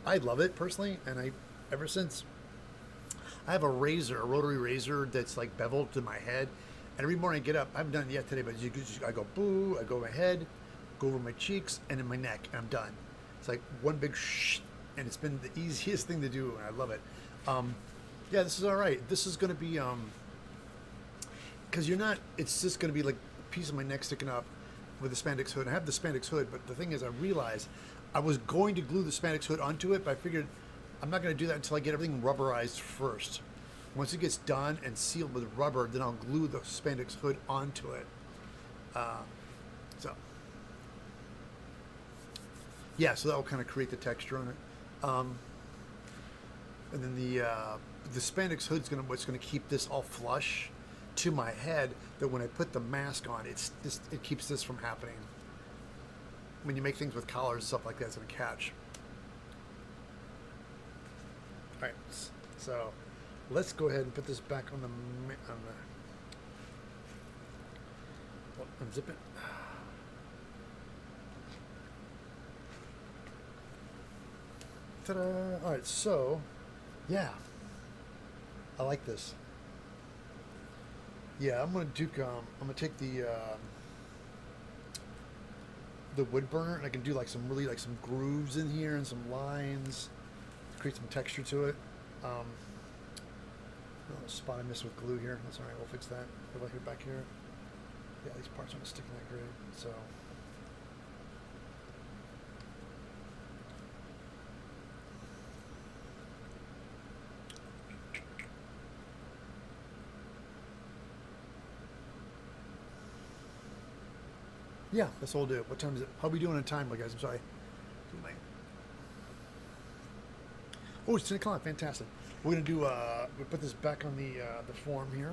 I love it personally, and ever since I have a razor, a rotary razor that's like beveled to my head, and every morning I get up, I haven't done it yet today, but I go boo, I go my head, go over my cheeks, and in my neck, and I'm done. It's like one big shh, and it's been the easiest thing to do, and I love it. Yeah, this is all right. This is going to be, because it's just going to be like piece of my neck sticking up with the spandex hood. I have the spandex hood, but the thing is, I realized I was going to glue the spandex hood onto it, but I figured I'm not going to do that until I get everything rubberized first. Once it gets done and sealed with rubber, then I'll glue the spandex hood onto it. So yeah, so that will kind of create the texture on it. And then the spandex hood's what's gonna keep this all flush to my head. That when I put the mask on, it keeps this from happening. When you make things with collars and stuff like that, it's gonna catch. All right, so let's go ahead and put this back on the unzip it. Ta-da! All right, so yeah, I like this. Yeah, I'm gonna take the wood burner, and I can do like some grooves in here and some lines, create some texture to it. Oh, spot I missed with glue here. That's all right. We'll fix that. What about here back here? Yeah, these parts aren't sticking that great. So. Yeah, that's what we'll do. What time is it? How are we doing on time, guys? I'm sorry. Oh, it's 10 o'clock. Fantastic. We're gonna do. We put this back on the form here.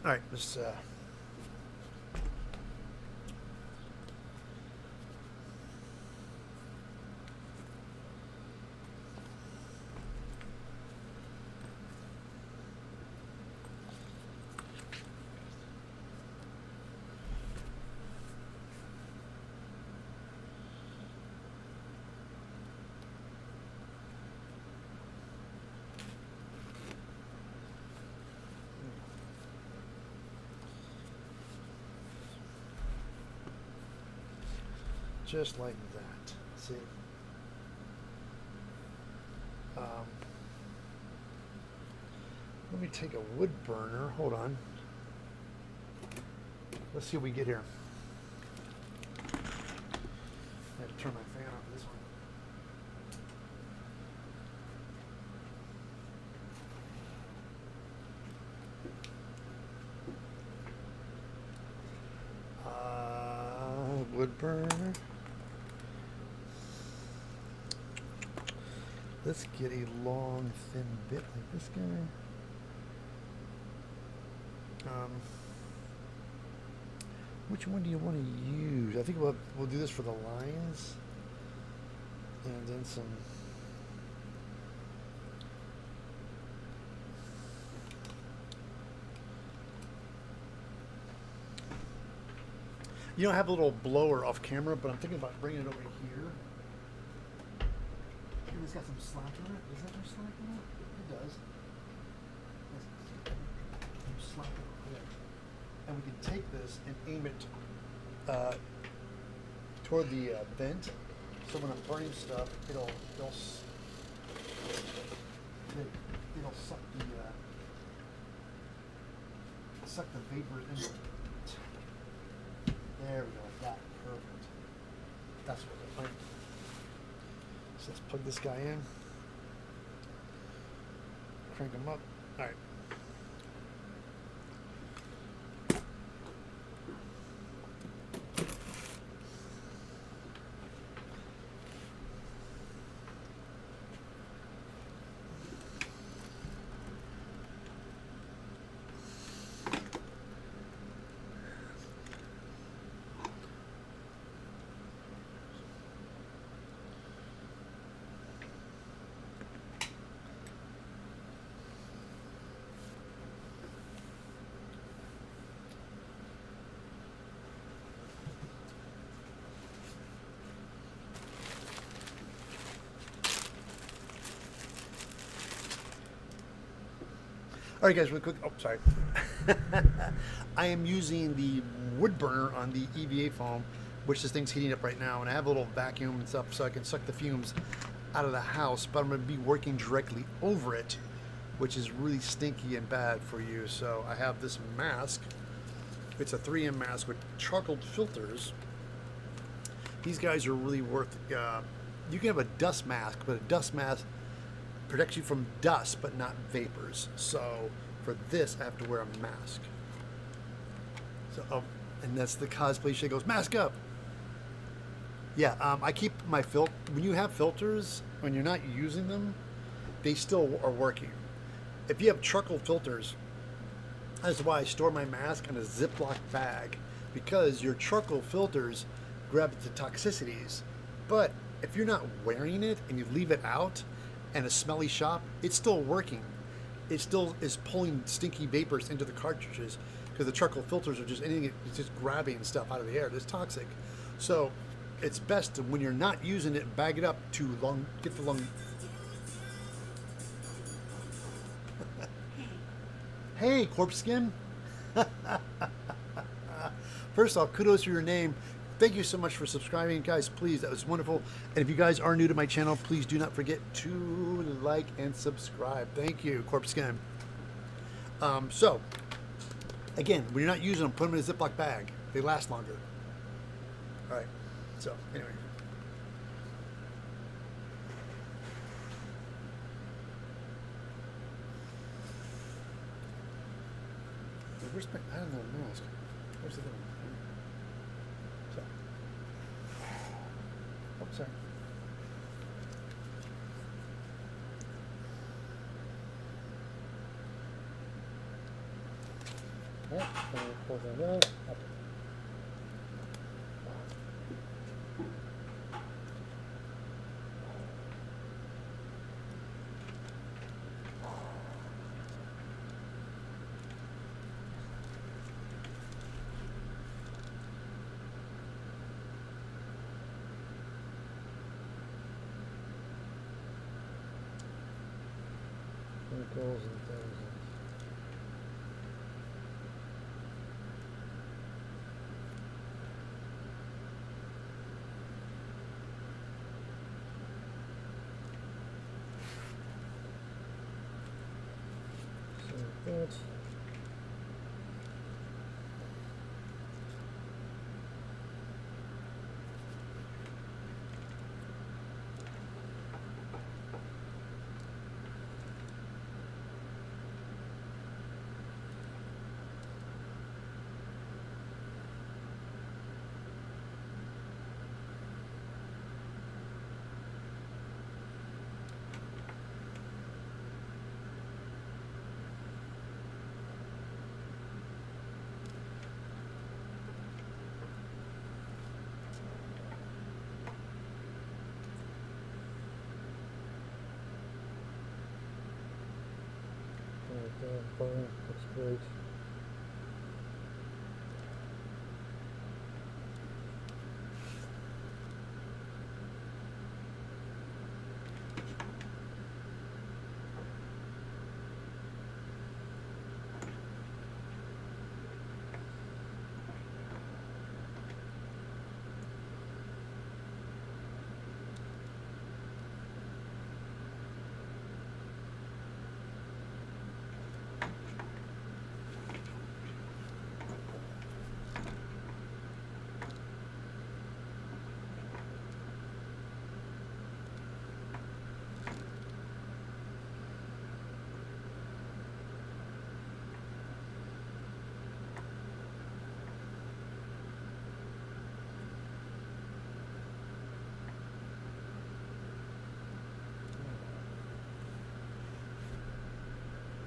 All right. Let's. Just like that. See? Let me take a wood burner. Hold on. Let's see what we get here. I have to turn my fan off for this one. Wood burner. Let's get a long, thin bit like this guy. Which one do you want to use? I think we'll do this for the lines, and then some. You know, I have a little blower off camera, but I'm thinking about bringing it over here. And it's got some slack on it. Is that no slack on it? It does. Some slack on it. And we can take this and aim it toward the vent. So when I'm burning stuff, it'll suck the vapor into it. There we go, that, perfect. That's what we're doing. So let's plug this guy in. Crank him up. All right. All right, guys, really quick. Oh, sorry. I am using the wood burner on the EVA foam. which this thing's heating up right now, and I have a little vacuum and stuff so I can suck the fumes out of the house, but I'm going to be working directly over it, which is really stinky and bad for you. So I have this mask. It's a 3M mask with charcoal filters. These guys are really worth. You can have a dust mask, but a dust mask protects you from dust, but not vapors. So for this, I have to wear a mask. So, and that's the cosplay shit. Goes mask up. Yeah, I keep my when you have filters, when you're not using them, they still are working. If you have charcoal filters, that's why I store my mask in a Ziploc bag, because your charcoal filters grab the toxicities. But if you're not wearing it and you leave it out in a smelly shop, it's still working. It still is pulling stinky vapors into the cartridges, because the charcoal filters are just anything, it's just grabbing stuff out of the air that's toxic. So it's best to, when you're not using it, bag it up to get the long. Hey, corpse skin. First off, kudos for your name. Thank you so much for subscribing, guys. Please, that was wonderful. And if you guys are new to my channel, please do not forget to like and subscribe. Thank you, corpse skin. So again, when you're not using them, put them in a Ziploc bag. They last longer. All right. So anyway. Where's my, I don't know, mask. Where's the other one? So. Oh, sorry. All right, so pull that out. Up. Goals and thousands. So that. Fine, looks great.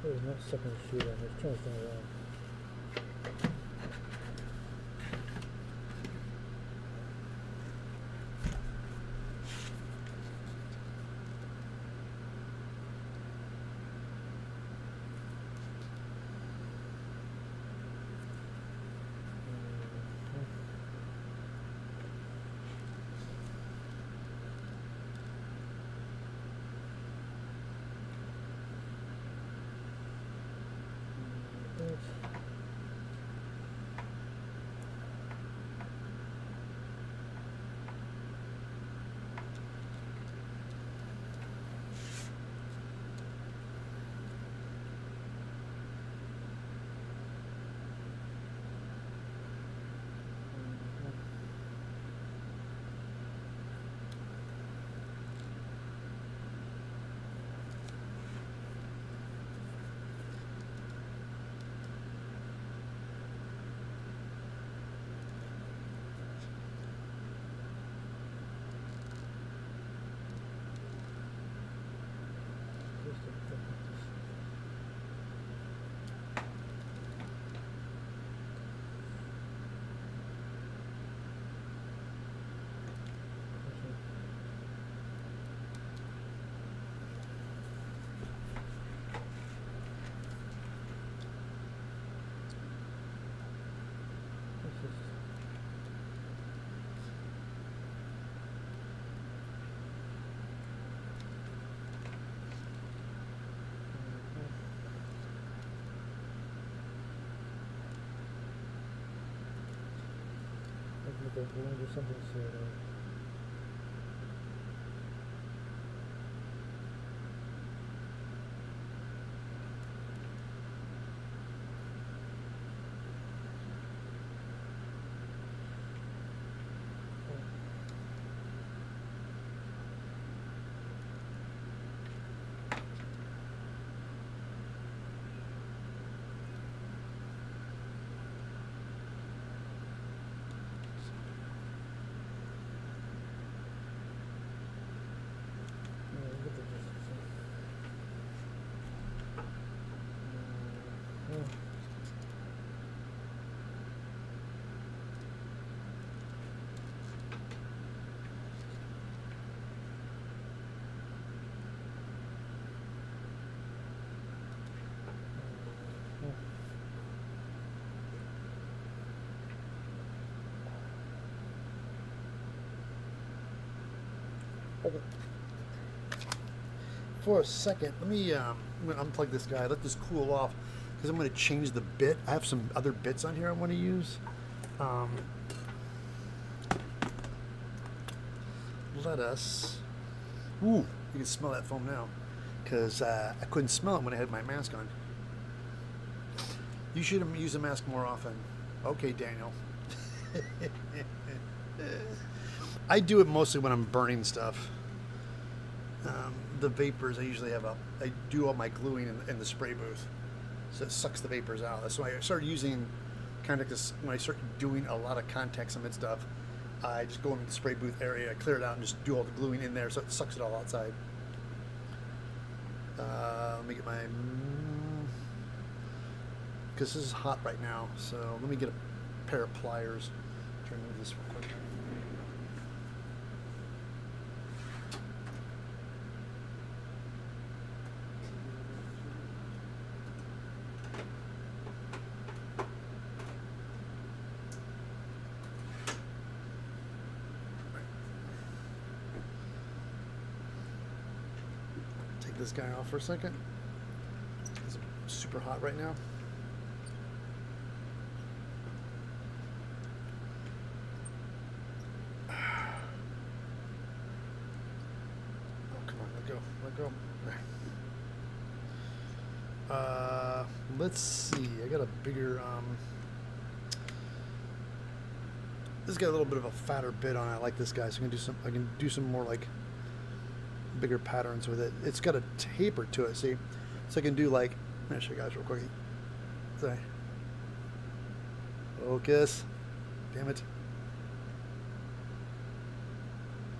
There's no second sheet on this. Turn this thing around. Thanks. Okay, we're gonna do something sort of. Okay. For a second, let me I'm gonna unplug this guy, let this cool off, because I'm going to change the bit. I have some other bits on here I want to use. Let us. Ooh, you can smell that foam now, because I couldn't smell it when I had my mask on. You should use a mask more often. Okay, Daniel. I do it mostly when I'm burning stuff. The vapors, I usually have I do all my gluing in the spray booth, so it sucks the vapors out. That's why I started using kind of this when I start doing a lot of contact summit stuff. I just go into the spray booth area, clear it out, and just do all the gluing in there, so it sucks it all outside. Let me get my, because this is hot right now, so let me get a pair of pliers. Try to move this real quick. Take this guy off for a second. It's super hot right now. Go. Let's see. I got a bigger. This got a little bit of a fatter bit on it. I like this guy, so I can do some more like bigger patterns with it. It's got a taper to it. See, so I can do like. Let me show you guys real quick. Sorry. Focus. Damn it.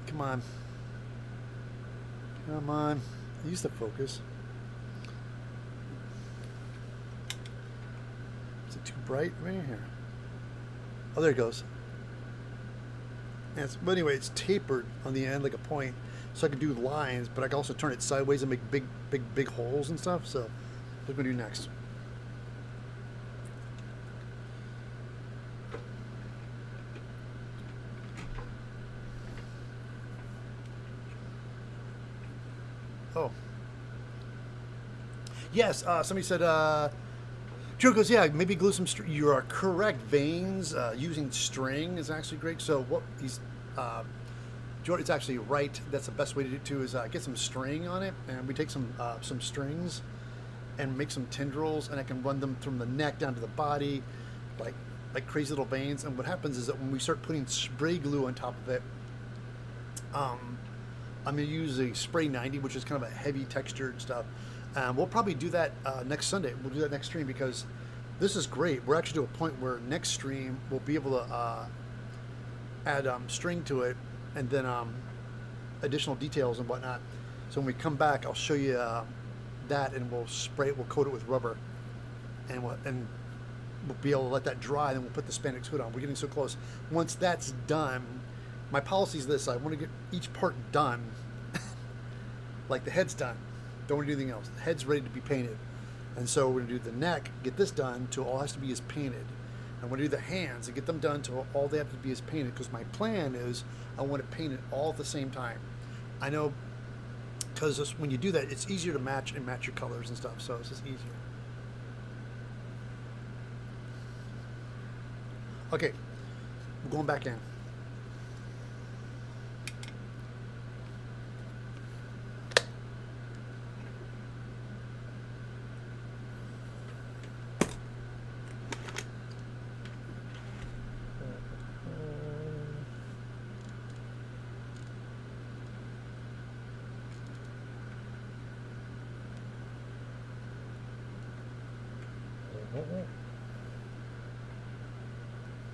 Come on. Come on. Use the focus. Is it too bright? Right here. Oh, there it goes. Yes, but anyway, it's tapered on the end like a point, so I can do lines, but I can also turn it sideways and make big holes and stuff. So, what I'm gonna do next. Oh. Yes, somebody said, Joe goes, yeah, maybe glue some string. You are correct. Veins, using string is actually great. So what he's, Jordan's actually right. That's the best way to do it too, is get some string on it. And we take some strings and make some tendrils, and I can run them from the neck down to the body, like crazy little veins. And what happens is that when we start putting spray glue on top of it, I'm going to use a Spray 90, which is kind of a heavy textured stuff. We'll probably do that next Sunday. We'll do that next stream, because this is great. We're actually to a point where next stream we'll be able to add string to it, and then additional details and whatnot. So when we come back, I'll show you that, and we'll spray it. We'll coat it with rubber, and we'll be able to let that dry. And then we'll put the spandex hood on. We're getting so close. Once that's done, my policy is this: I want to get each part done, like the head's done. Don't want to do anything else. The head's ready to be painted, and so we're going to do the neck, get this done till all has to be is painted. I want to do the hands and get them done till all they have to be is painted, because my plan is I want to paint it all at the same time. I know, because when you do that, it's easier to match your colors and stuff, so it's just easier. Okay, we're going back in.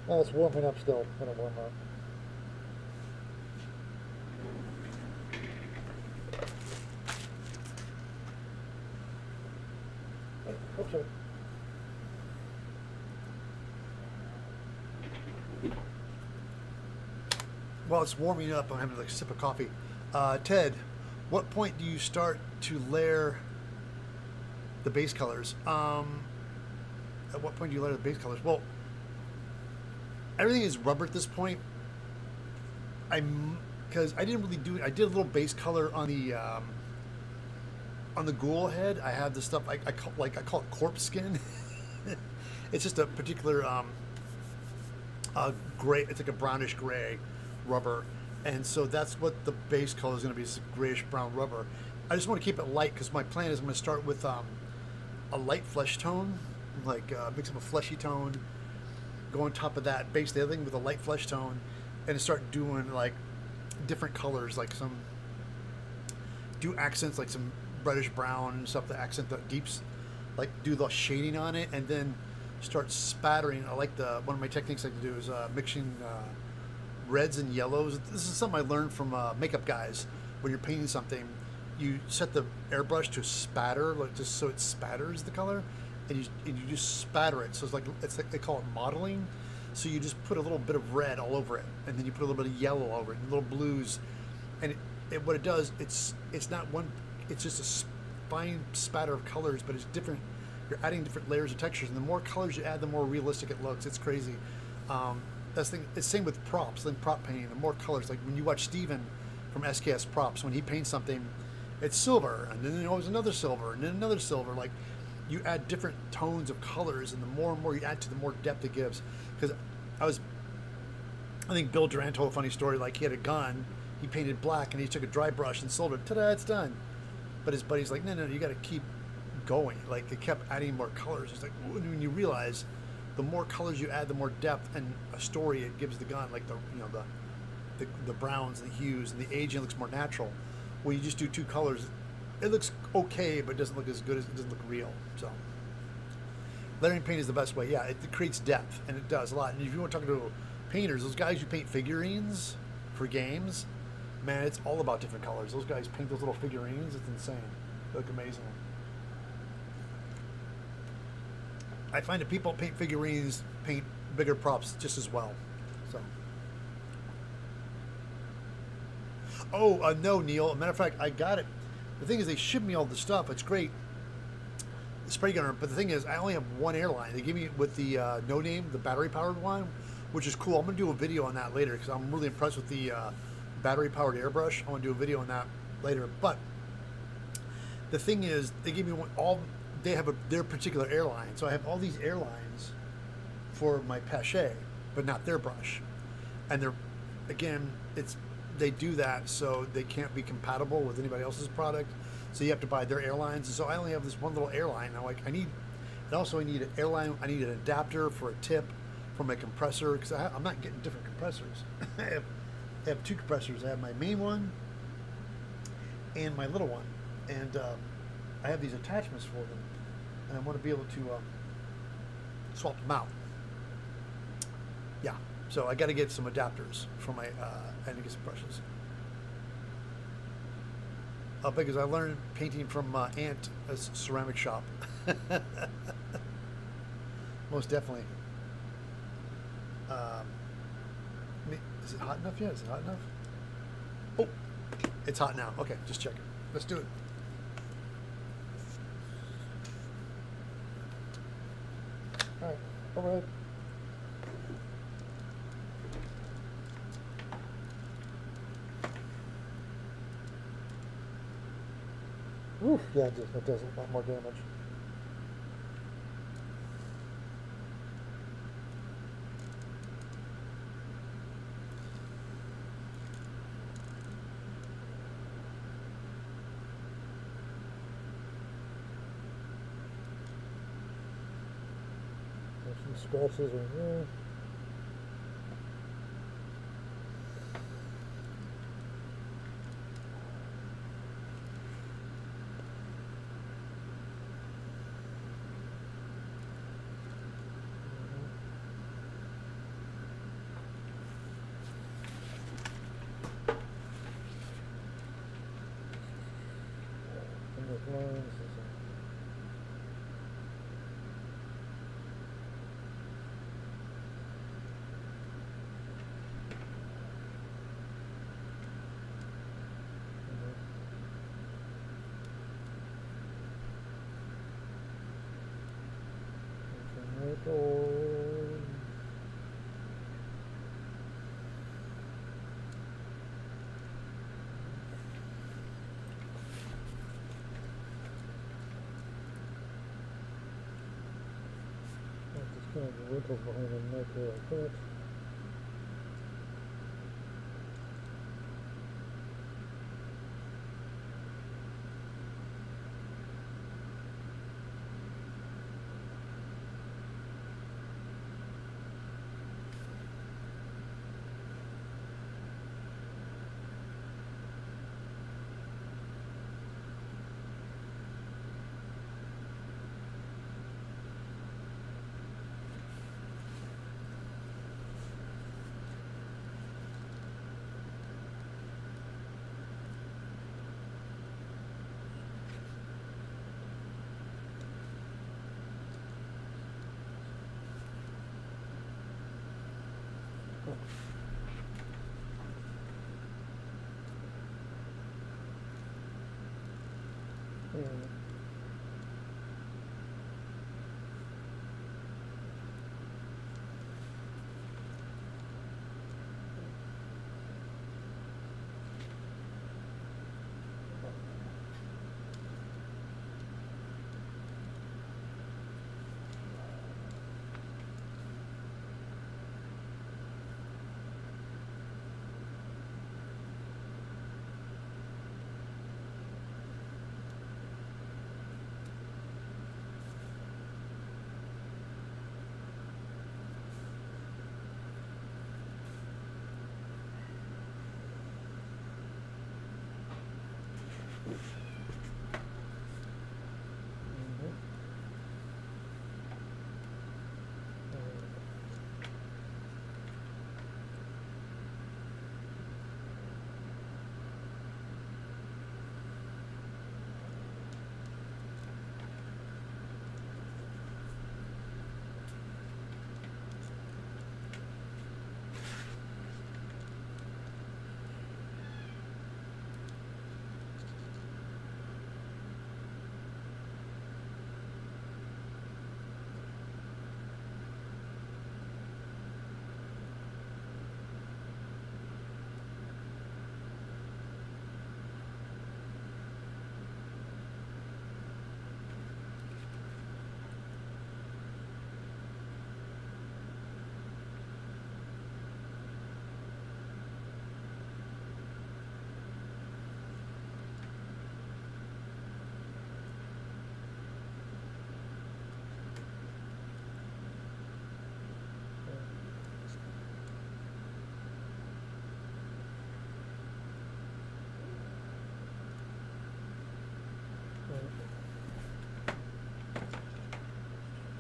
Oh, it's warming up still. Gonna warm up. Oops, sorry. While it's warming up, I'm having like a sip of coffee. Ted, what point do you start to layer the base colors? At what point do you layer the base colors? Well, everything is rubber at this point. Because I didn't really do it. I did a little base color on the ghoul head. I have this stuff I call it corpse skin. It's just a particular gray. It's like a brownish gray rubber, and so that's what the base color is going to be. Is grayish brown rubber. I just want to keep it light because my plan is I'm going to start with a light flesh tone, like mix up a fleshy tone, go on top of that, base the other thing with a light flesh tone, and start doing like different colors, like do accents like some reddish brown and stuff to accent the deeps, like do the shading on it, and then start spattering. I like one of my techniques I like to do is mixing reds and yellows. This is something I learned from makeup guys. When you're painting something, you set the airbrush to spatter, like just so it spatters the color, and you just spatter it. So it's like they call it modeling. So you just put a little bit of red all over it, and then you put a little bit of yellow over it, and little blues, and what it does, it's not one. It's just a fine spatter of colors, but it's different. You're adding different layers of textures, and the more colors you add, the more realistic it looks. It's crazy. That's the thing. It's same with props, like prop painting. The more colors, like when you watch Steven from SKS Props, when he paints something, it's silver, and then there's always another silver, and then another silver. Like you add different tones of colors, and the more and more you add to, the more depth it gives. Because I think Bill Durant told a funny story. Like he had a gun, he painted black, and he took a dry brush and sold it. Ta-da! It's done. But his buddy's like, no, you got to keep going. Like it kept adding more colors. It's like when you realize the more colors you add, the more depth and a story it gives the gun. Like the browns and the hues and the aging looks more natural. When you just do two colors, it looks okay, but it doesn't look as good as it doesn't look real. So layering paint is the best way. Yeah, it creates depth, and it does a lot. And if you want to talk to painters, those guys who paint figurines for games, man, it's all about different colors. Those guys paint those little figurines. It's insane. They look amazing. I find that people paint figurines, paint bigger props just as well. So. Oh, no, Neil. As a matter of fact, I got it. The thing is, they ship me all the stuff. It's great. The spray gunner. But the thing is, I only have one airline. They give me with the no name, the battery powered one, which is cool. I'm going to do a video on that later because I'm really impressed with the battery powered airbrush. I want to do a video on that later. But the thing is, they give me they have their particular airline. So I have all these airlines for my Pache, but not their brush. And they do that so they can't be compatible with anybody else's product. So you have to buy their airlines. And so I only have this one little airline. I'm like, I need an airline. I need an adapter for a tip for my compressor because I'm not getting different compressors. I have two compressors. I have my main one and my little one. And I have these attachments for them. And I want to be able to swap them out. Yeah. So I got to get some adapters for my and to get some brushes. Because I learned painting from Ant, a ceramic shop. Most definitely. Is it hot enough yet? Is it hot enough? Oh, it's hot now. Okay, just checking. Let's do it. All right, overhead. Oof, yeah, that does a lot more damage. There's some scratches right here. lines. Or just kind of wrinkles behind the neck there like that. And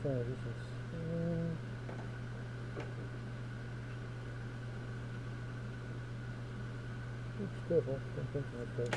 try this is oops, careful, don't think like that.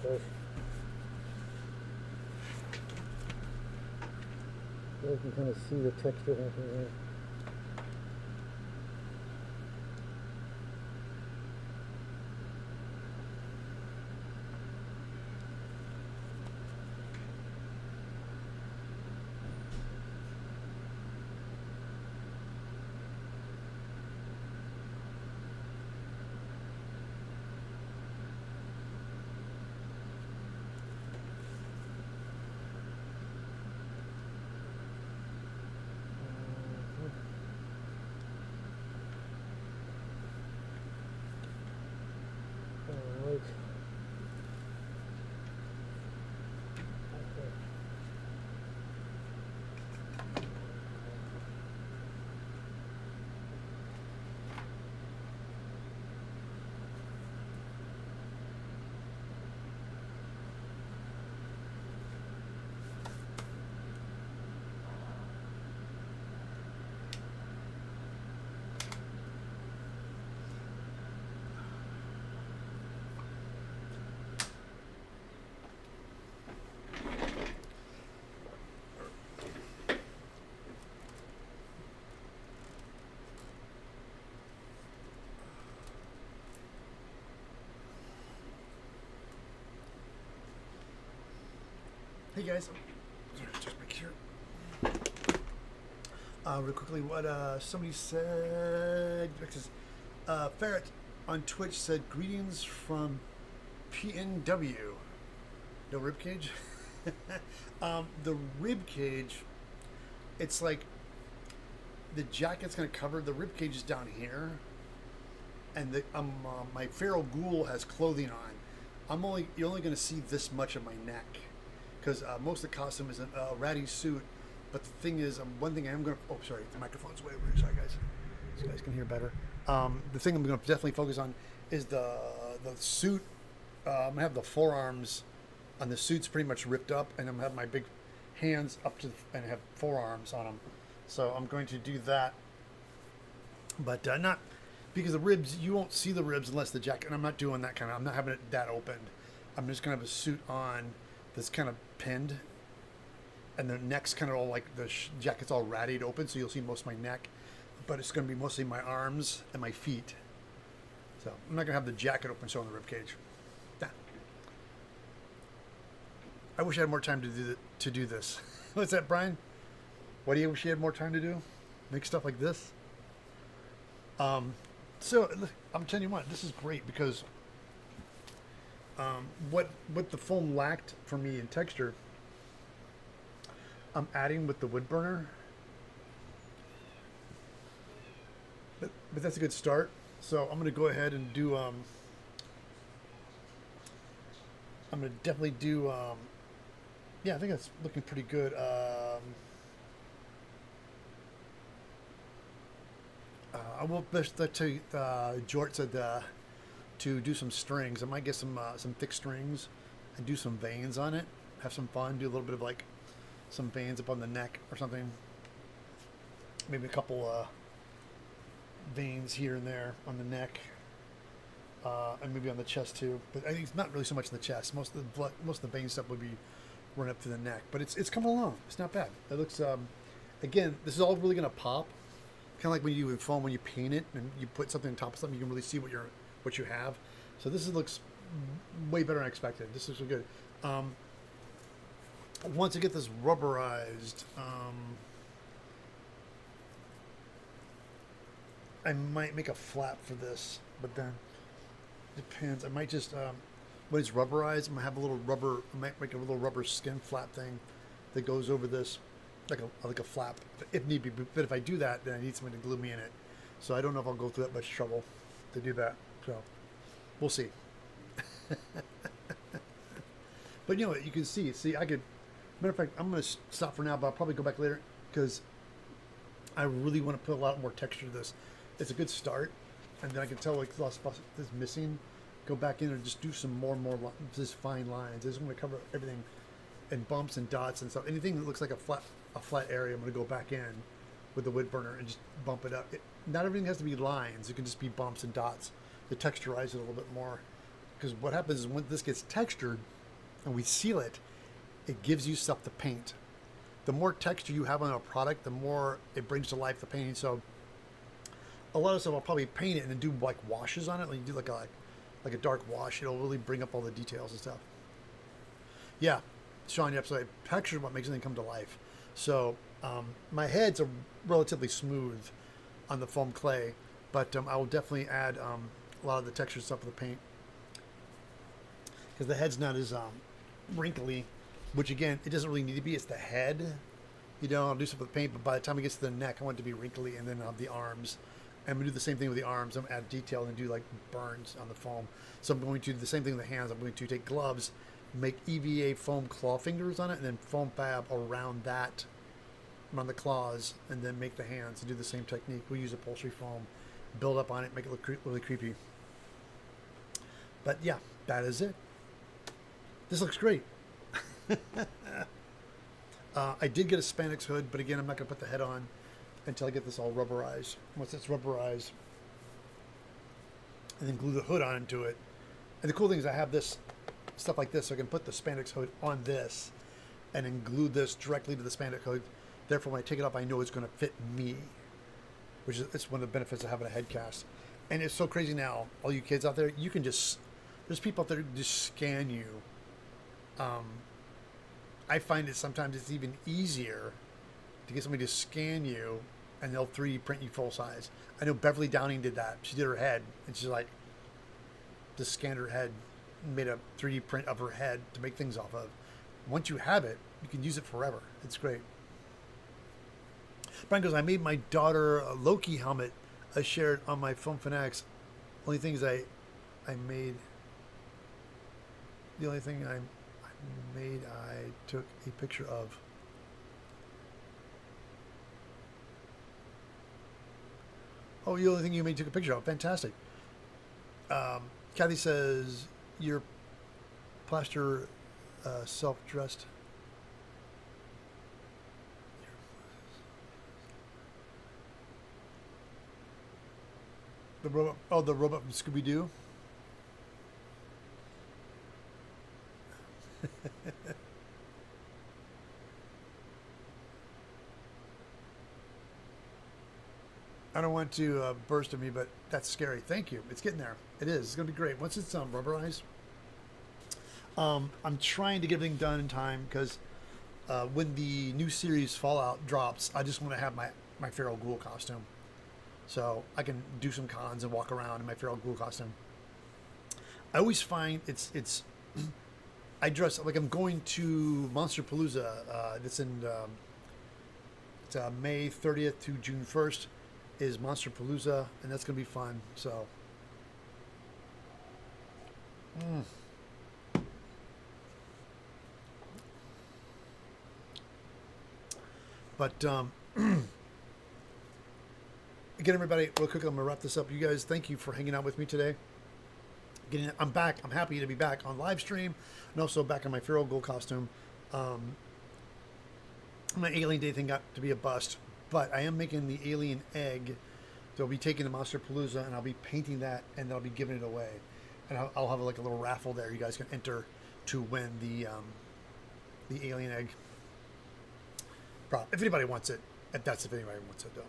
does. You can kind of see the texture and everything there. Alright. Okay. Hey guys, just make sure. Real quickly, what somebody said. Ferret on Twitch said greetings from PNW. No rib cage. The rib cage, it's like the jacket's gonna cover the rib cage is down here, and the my feral ghoul has clothing on. You're only gonna see this much of my neck. Because most of the costume is a ratty suit, but the thing is, one thing I'm going to... Oh, sorry, the microphone's way over here. Sorry, guys. So you guys can hear better. The thing I'm going to definitely focus on is the suit. I'm going to have the forearms on the suit's pretty much ripped up, and I'm going to have my big hands up to and have forearms on them. So I'm going to do that. But not... Because the ribs, you won't see the ribs unless the jacket... And I'm not doing that kind of... I'm not having it that opened. I'm just going to have a suit on that's kind of pinned, and the neck's kind of all like the jacket's all rattied open, so you'll see most of my neck, but it's going to be mostly my arms and my feet. So I'm not going to have the jacket open showing the rib cage. Nah. I wish I had more time to do this. What's that, Brian? What do you wish you had more time to do? Make stuff like this? So I'm telling you what, this is great because what the foam lacked for me in texture, I'm adding with the wood burner. But that's a good start. So I'm going to go ahead and do, I'm going to definitely do, yeah, I think that's looking pretty good. I will best tell you, Jort said to do some strings. I might get some thick strings and do some veins on it. Have some fun. Do a little bit of like some veins up on the neck or something. Maybe a couple veins here and there on the neck, and maybe on the chest too. But I think it's not really so much in the chest. Most of the vein stuff would be run up to the neck. But it's coming along. It's not bad. It looks. Again, this is all really gonna pop. Kind of like when you do foam, when you paint it and you put something on top of something, you can really see what you have. So this looks way better than I expected. This looks really good. Once I get this rubberized, I might make a flap for this, but then depends. I might just when it's rubberized, I'm gonna have a little rubber. I might make a little rubber skin flap thing that goes over this, like a flap if need be. But if I do that, then I need something to glue me in it. So I don't know if I'll go through that much trouble to do that. So we'll see. But you know what? You can see. I could. Matter of fact, I'm going to stop for now, but I'll probably go back later because I really want to put a lot more texture to this. It's a good start, and then I can tell like a lot of stuff is missing. Go back in and just do some more just fine lines. I just want to cover everything and bumps and dots and stuff. Anything that looks like a flat area, I'm going to go back in with the wood burner and just bump it up. Not everything has to be lines. It can just be bumps and dots to texturize it a little bit more. Because what happens is when this gets textured, and we seal it, it gives you stuff to paint. The more texture you have on a product, the more it brings to life the painting. So a lot of stuff I'll probably paint it and then do like washes on it. Like you do like a dark wash, it'll really bring up all the details and stuff. Yeah, Sean, you're absolutely right. Texture is what makes anything come to life. So my heads are relatively smooth on the foam clay, but I will definitely add a lot of the texture stuff with the paint, because the head's not as wrinkly, which again, it doesn't really need to be. It's the head. You know, I'll do stuff with paint, but by the time it gets to the neck, I want it to be wrinkly, and then I'll have the arms. I'm going to do the same thing with the arms. I'm going to add detail and do like burns on the foam. So I'm going to do the same thing with the hands. I'm going to take gloves, make EVA foam claw fingers on it, and then foam fab around that, around the claws, and then make the hands and do the same technique. We use upholstery foam, build up on it, make it look really creepy. But yeah, that is it. This looks great. I did get a spandex hood, but again, I'm not going to put the head on until I get this all rubberized. Once it's rubberized, and then glue the hood onto it. And the cool thing is I have this stuff like this, so I can put the spandex hood on this and then glue this directly to the spandex hood. Therefore, when I take it off, I know it's going to fit me, which is it's one of the benefits of having a head cast. And it's so crazy now, all you kids out there, you can just, there's people out there who just scan you. I find that sometimes it's even easier to get somebody to scan you, and they'll 3D print you full size. I know Beverly Downing did that. She did her head, and she's like, just scanned her head, made a 3D print of her head to make things off of. Once you have it, you can use it forever. It's great. Brian goes, I made my daughter a Loki helmet I shared on my Foam Fanatics. Only thing is I made, the only thing I took a picture of. Oh, the only thing you made took a picture of. Fantastic. Kathy says, your plaster self-dressed. The robot, oh, the robot from Scooby-Doo. I don't want to burst at me, but that's scary. Thank you. It's getting there. It is. It's going to be great. Once it's rubberized, I'm trying to get everything done in time, because when the new series Fallout drops, I just want to have my feral ghoul costume. So I can do some cons and walk around in my feral ghoul costume. I always find it's I dress like I'm going to Monster Palooza. That's in it's May 30th to June 1st is Monster Palooza, and that's gonna be fun. So but again, everybody, real quick, I'm gonna wrap this up. You guys, thank you for hanging out with me today. I'm back. I'm happy to be back on live stream, and also back in my feral ghoul costume. My alien day thing got to be a bust, but I am making the alien egg. So I'll be taking the Monster Palooza, and I'll be painting that, and I'll be giving it away. And I'll have like a little raffle there. You guys can enter to win the alien egg prop if anybody wants it. If anybody wants it, though.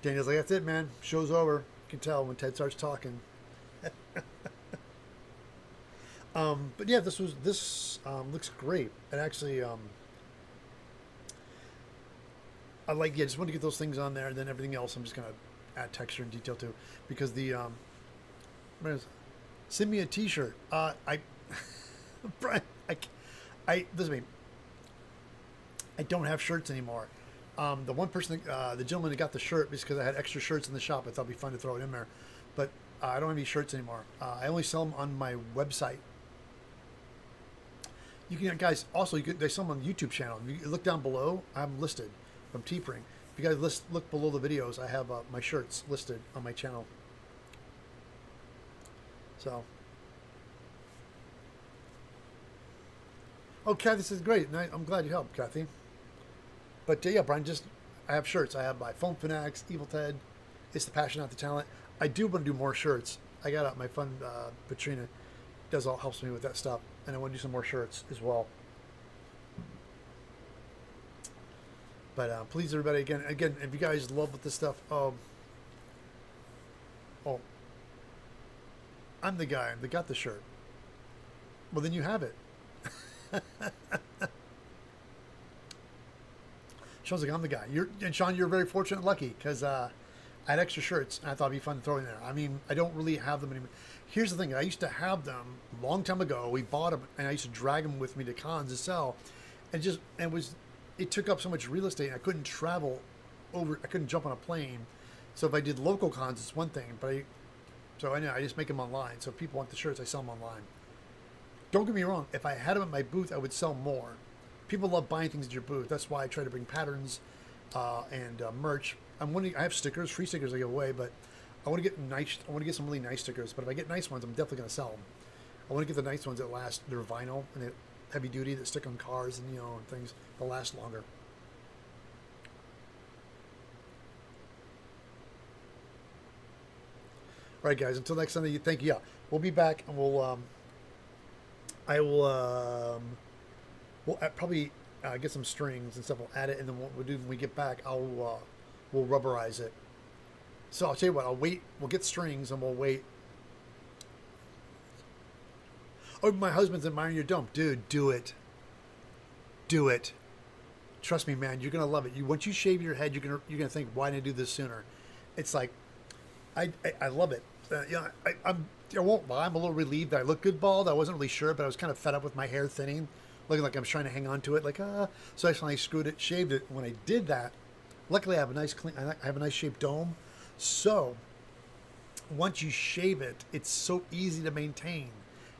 Daniel's like, that's it, man. Show's over. You can tell when Ted starts talking. But yeah, this looks great. And actually, just want to get those things on there, and then everything else I'm just gonna add texture and detail to, because send me a T-shirt. Brian, listen to me. I don't have shirts anymore. The one person, the gentleman that got the shirt, because I had extra shirts in the shop, I thought it'd be fun to throw it in there. But I don't have any shirts anymore. I only sell them on my website. You can, guys, also, they sell them on the YouTube channel. If you look down below, I'm listed from Teespring. If you guys look below the videos, I have my shirts listed on my channel. So. Oh, Kathy says, great. I'm glad you helped, Kathy. But yeah, Brian, I have shirts. I have my Foam Fanatics, Evil Ted, It's the Passion, Not the Talent. I do want to do more shirts. I got my fun Patrina helps me with that stuff, and I want to do some more shirts as well. But please, everybody, again, if you guys love with this stuff, I'm the guy that got the shirt. Well, then you have it. Sean's like, I'm the guy. And Sean, you're very fortunate and lucky because I had extra shirts and I thought it'd be fun to throw in there. I mean, I don't really have them anymore. Here's the thing. I used to have them a long time ago. We bought them and I used to drag them with me to cons to sell. And it took up so much real estate. I couldn't travel I couldn't jump on a plane. So if I did local cons, it's one thing. So I just make them online. So if people want the shirts, I sell them online. Don't get me wrong. If I had them at my booth, I would sell more. People love buying things at your booth. That's why I try to bring patterns and merch. I have stickers, free stickers I give away, but I want to get some really nice stickers. But if I get nice ones, I'm definitely going to sell them. I want to get the nice ones that last. They're vinyl and they're heavy duty that stick on cars and and things that last longer. All right, guys. Until next Sunday, thank you. Yeah, we'll be back, and we'll probably get some strings and stuff. We'll add it, and then what we'll do when we get back, we'll rubberize it. So I'll tell you what. I'll wait. We'll get strings, and we'll wait. Oh, my husband's admiring your dome, dude. Do it. Do it. Trust me, man. You're gonna love it. Once you shave your head, you're gonna think, why didn't I do this sooner? It's like, I love it. I won't lie. I'm a little relieved that I look good bald. I wasn't really sure, but I was kind of fed up with my hair thinning, looking like I'm trying to hang on to it. So I finally screwed it, shaved it. When I did that, luckily I have a nice shaped dome. So once you shave it, it's so easy to maintain.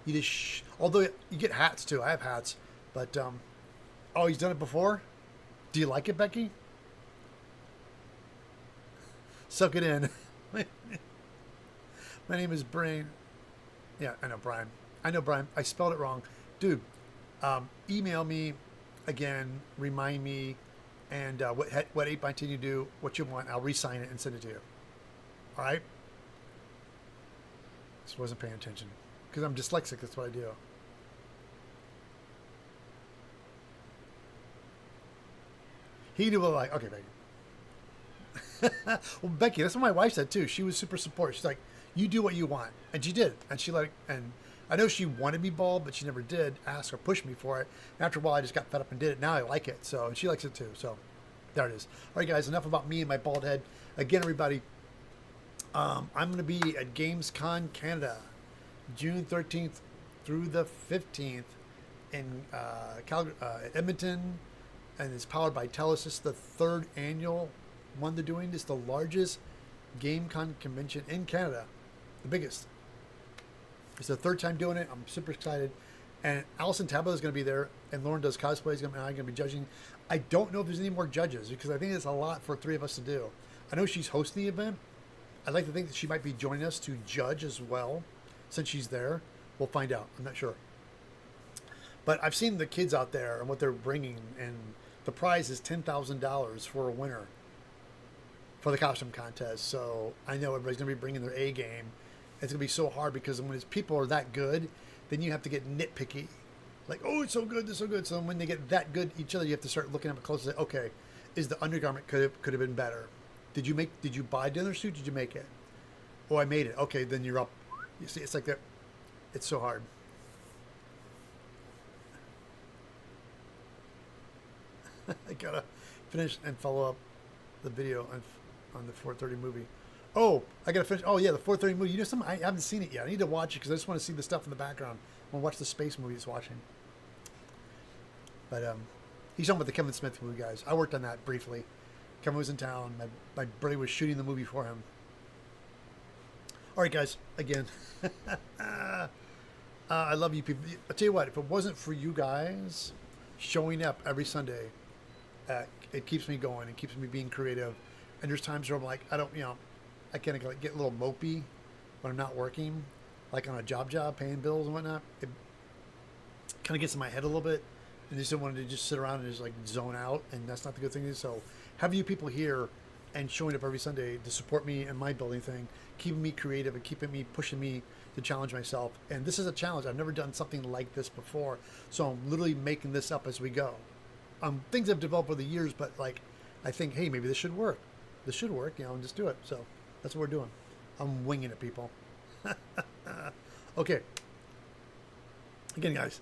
You just, although you get hats too. I have hats, but he's done it before. Do you like it, Becky? Suck it in. My name is Brian. Yeah, I know Brian. I spelled it wrong. Dude, email me again, remind me, and what 8x10 you do, what you want. I'll re-sign it and send it to you. All right? Just wasn't paying attention. Because I'm dyslexic, that's what I do. He knew what I like. Okay, Becky. Well, Becky, that's what my wife said too. She was super supportive. She's like, you do what you want. And she did. And and I know she wanted me bald, but she never did ask or push me for it. And after a while, I just got fed up and did it. Now I like it. So, and she likes it too. So there it is. All right, guys, enough about me and my bald head. Again, everybody, I'm going to be at GamesCon Canada, June 13th through the 15th in Edmonton, and it's powered by TELUS. This is the third annual one they're doing. This is the largest GameCon convention in Canada, the biggest. It's the third time doing it. I'm super excited. And Allison Tabla is going to be there, and Lauren does cosplay. I'm going to be judging. I don't know if there's any more judges because I think it's a lot for three of us to do. I know she's hosting the event. I'd like to think that she might be joining us to judge as well. Since she's there, we'll find out. I'm not sure. But I've seen the kids out there and what they're bringing, and the prize is $10,000 for a winner for the costume contest. So I know everybody's going to be bringing their A game. It's going to be so hard because when people are that good, then you have to get nitpicky. Like, oh, it's so good, it's so good. So when they get that good each other, you have to start looking at it close and say, okay, is the undergarment could have been better? Did you buy dinner suit? Did you make it? Oh, I made it. Okay, then you're up. You see, it's like that. It's so hard. I gotta finish and follow up the video on the 4:30 movie. Oh, I gotta finish. Oh yeah, the 4:30 movie. You know something? I haven't seen it yet. I need to watch it because I just want to see the stuff in the background. I want to watch the space movie he's watching. But he's talking about the Kevin Smith movie, guys. I worked on that briefly. Kevin was in town. My buddy was shooting the movie for him. All right, guys. Again, I love you people. I'll tell you what. If it wasn't for you guys showing up every Sunday, it keeps me going. It keeps me being creative. And there's times where I'm like, I kind of get a little mopey when I'm not working, like on a job, paying bills and whatnot. It kind of gets in my head a little bit, and just don't want to just sit around and just like zone out. And that's not the good thing. So having you people here and showing up every Sunday to support me and my building thing, keeping me creative and keeping me pushing me to challenge myself. And this is a challenge. I've never done something like this before, so I'm literally making this up as we go. Things have developed over the years, but like I think, hey, maybe this should work. This should work, and just do it. So that's what we're doing. I'm winging it, people. Okay. Again, guys.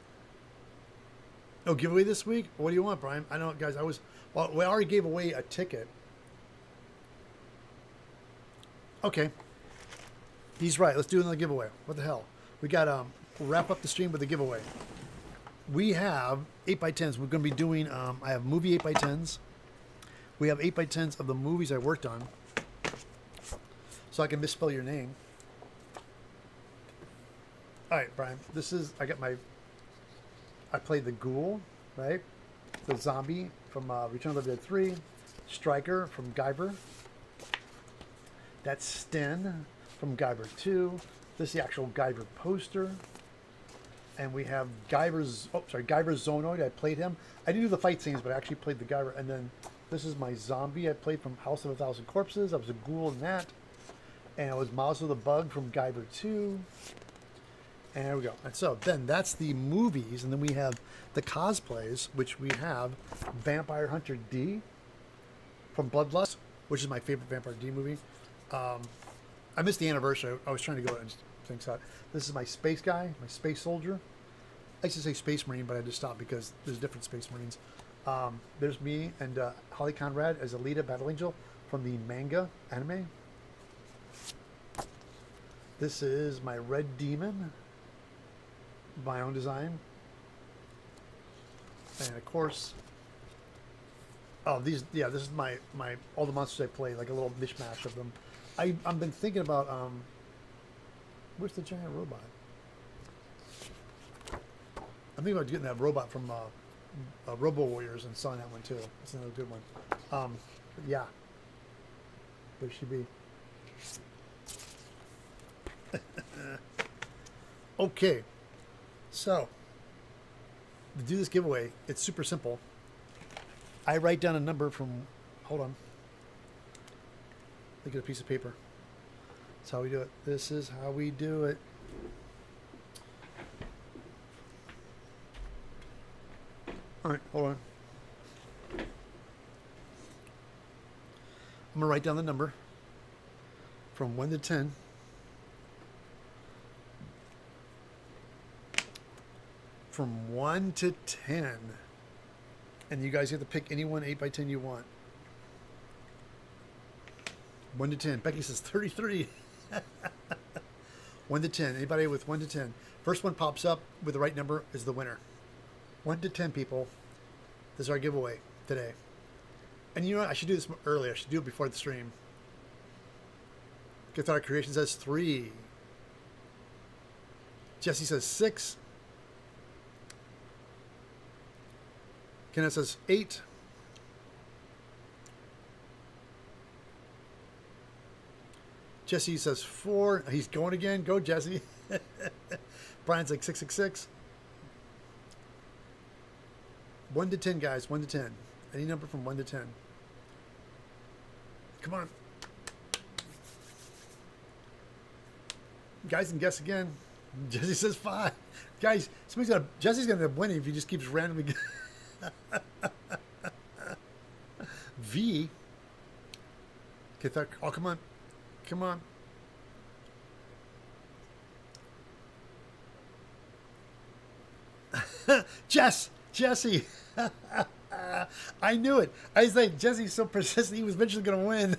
No giveaway this week? What do you want, Brian? I know, guys. Well, we already gave away a ticket. Okay. He's right. Let's do another giveaway. What the hell? We got wrap up the stream with a giveaway. We have 8x10s. We're going to be doing. I have movie 8x10s. We have 8x10s of the movies I worked on, so I can misspell your name. All right, Brian. I played the Ghoul, right? The zombie from Return of the Dead 3. Stryker from Guyver. That's Sten from Guyver 2. This is the actual Guyver poster. And we have Guyver's Zonoid. I played him. I didn't do the fight scenes, but I actually played the Guyver. And then this is my zombie I played from House of a Thousand Corpses. I was a ghoul in that. And I was Miles the Bug from Guyver 2. And there we go. And so then that's the movies. And then we have the cosplays, which we have Vampire Hunter D from Bloodlust, which is my favorite Vampire D movie. I missed the anniversary. I was trying to go and things out. This is my space guy, my space soldier. I used to say Space Marine, but I just stopped because there's different Space Marines. There's me and Holly Conrad as Alita Battle Angel from the manga anime. This is my Red Demon, my own design. And of course, this is my all the monsters I play, like a little mishmash of them. I've been thinking about where's the giant robot? I'm thinking about getting that robot from Robo Warriors and selling that one too. That's another good one. But yeah, where should be? Okay, so to do this giveaway, it's super simple. I write down a number from. Hold on. Look at a piece of paper. That's how we do it. This is how we do it. All right, hold on. I'm going to write down the number from 1 to 10. From 1 to 10. And you guys get to pick any one 8x10 you want. 1 to 10. Becky says 33. 1 to 10. Anybody with 1 to 10. First one pops up with the right number is the winner. 1 to 10 people. This is our giveaway today. And you know what? I should do this earlier. I should do it before the stream. Guitar Creation says 3. Jesse says 6. Kenneth says 8. Jesse says 4. He's going again. Go, Jesse. Brian's like 666. 1 to 10, guys. 1 to 10. Any number from 1 to 10. Come on. Guys can guess again. Jesse says 5. Guys, Jesse's going to end up winning if he just keeps randomly. V. Oh, come on. Come on. Jesse. I knew it. I was like, Jesse's so persistent. He was eventually going to win.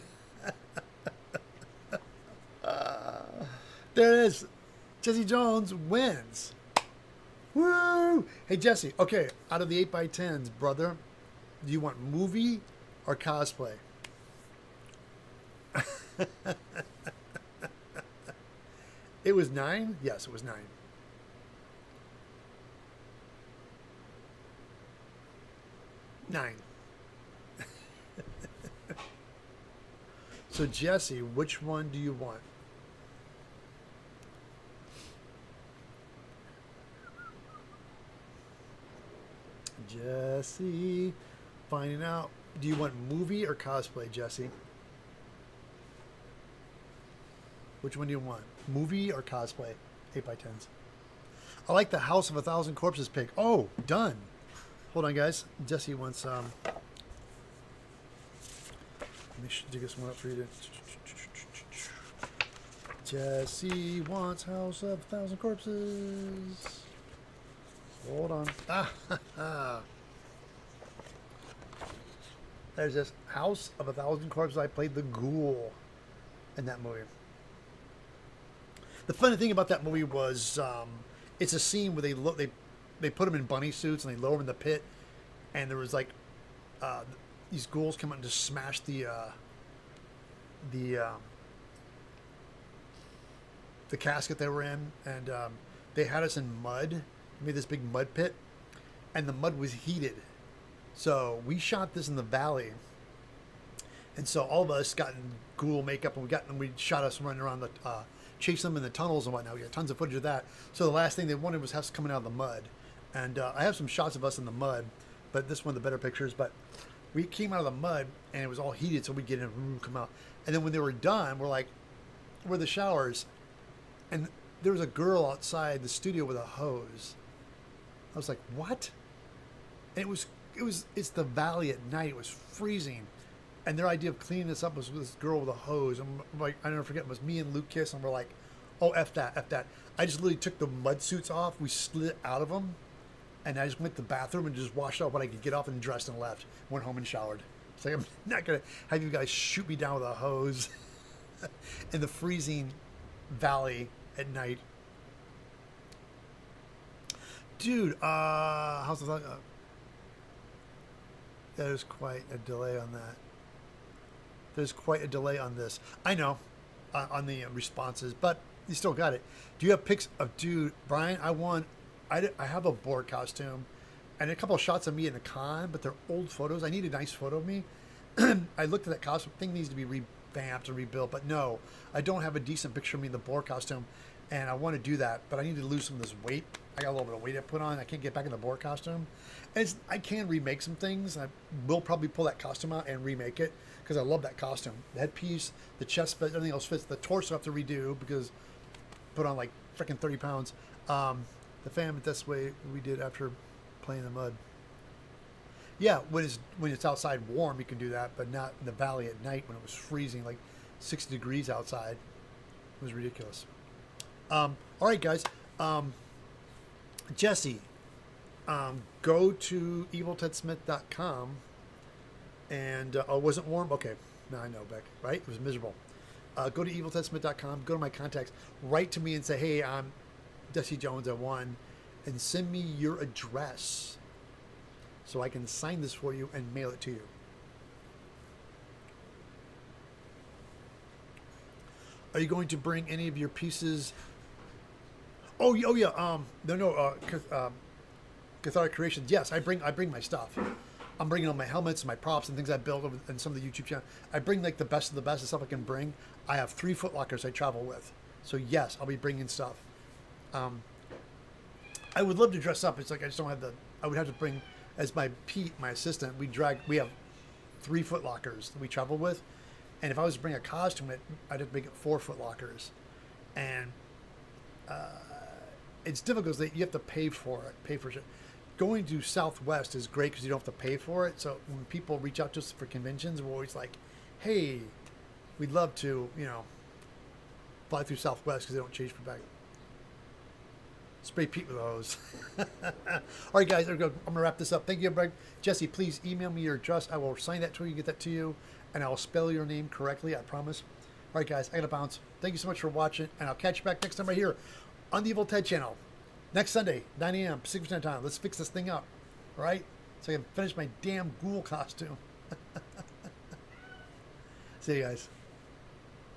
There it is. Jesse Jones wins. Woo! Hey, Jesse. Okay, out of the 8x10s, brother, do you want movie or cosplay? It was 9? Yes, it was 9. So, Jesse, which one do you want? Jesse, finding out. Do you want movie or cosplay, Jesse? Which one do you want? Movie or cosplay? 8x10s. I like the House of a Thousand Corpses pick. Oh, done. Hold on, guys. Jesse wants Let me dig this one up for you. Jesse wants House of a Thousand Corpses. Hold on. There's this House of a Thousand Corpses. I played the Ghoul in that movie. The funny thing about that movie was it's a scene where they put them in bunny suits and they lower them in the pit, and there was like these ghouls come out and just smash the casket they were in, and they had us in mud. Made this big mud pit, and the mud was heated. So we shot this in the valley, and so all of us got in ghoul makeup, and we shot us running around the chase them in the tunnels and whatnot. We got tons of footage of that. So the last thing they wanted was us coming out of the mud, and I have some shots of us in the mud, but this is one of the better pictures. But we came out of the mud and it was all heated, so we get in, come out, and then when they were done, we're like, "Where are the showers?" And there was a girl outside the studio with a hose. I was like, "What?" And it's the valley at night. It was freezing, and their idea of cleaning this up was with this girl with a hose. And like, I never forget, it was me and Luke Kiss, and we're like, "Oh, F that, F that." I just literally took the mud suits off. We slid out of them, and I just went to the bathroom and just washed off what I could get off and dressed and left. Went home and showered. It's like, I'm not gonna have you guys shoot me down with a hose in the freezing valley at night. Dude, how's the there's quite a delay on that. There's quite a delay on this. I know, on the responses, but you still got it. Do you have pics of, dude, Brian? I have a boar costume and a couple of shots of me in a con, but they're old photos. I need a nice photo of me. I looked at that costume. Thing needs to be revamped and rebuilt, but no, I don't have a decent picture of me in the boar costume, and I want to do that, but I need to lose some of this weight. I got a little bit of weight I put on. I can't get back in the boar costume. And I can remake some things. I will probably pull that costume out and remake it because I love that costume. The headpiece, the chest, but everything else fits. The torso I have to redo because put on like freaking 30 pounds. The family, that's the way we did after playing in the mud. Yeah, when it's outside warm, you can do that, but not in the valley at night when it was freezing, like 60 degrees outside. It was ridiculous. All right, guys. Jesse, go to eviltedsmith.com and oh, was it warm? Okay, now I know, Beck. Right? It was miserable. Go to eviltedsmith.com. Go to my contacts. Write to me and say, "Hey, I'm Jesse Jones at 1," and send me your address so I can sign this for you and mail it to you. Are you going to bring any of your pieces? Oh yeah. Cathartic Creations. Yes, I bring my stuff. I'm bringing all my helmets, my props, and things I built over and some of the YouTube channel. I bring like the best of the best, the stuff I can bring. I have 3 foot lockers I travel with, so yes, I'll be bringing stuff. I would love to dress up. It's like I just don't have the. I would have to bring, as my Pete, my assistant. We have 3 foot lockers that we travel with, and if I was to bring a costume, I'd have to make it 4 foot lockers, and it's difficult because you have to pay for it. Pay for it. Going to Southwest is great because you don't have to pay for it. So when people reach out to us for conventions, we're always like, "Hey, we'd love to, fly through Southwest because they don't change for bag." Spray Pete with a hose. All right, guys, there we go. I'm gonna wrap this up. Thank you, everybody. Jesse, please email me your address. I will sign that to you, get that to you, and I will spell your name correctly. I promise. All right, guys, I gotta bounce. Thank you so much for watching, and I'll catch you back next time right here on the Evil Ted channel. Next Sunday, 9 a.m. Pacific Standard Time. Let's fix this thing up, all right? So I can finish my damn ghoul costume. See you guys.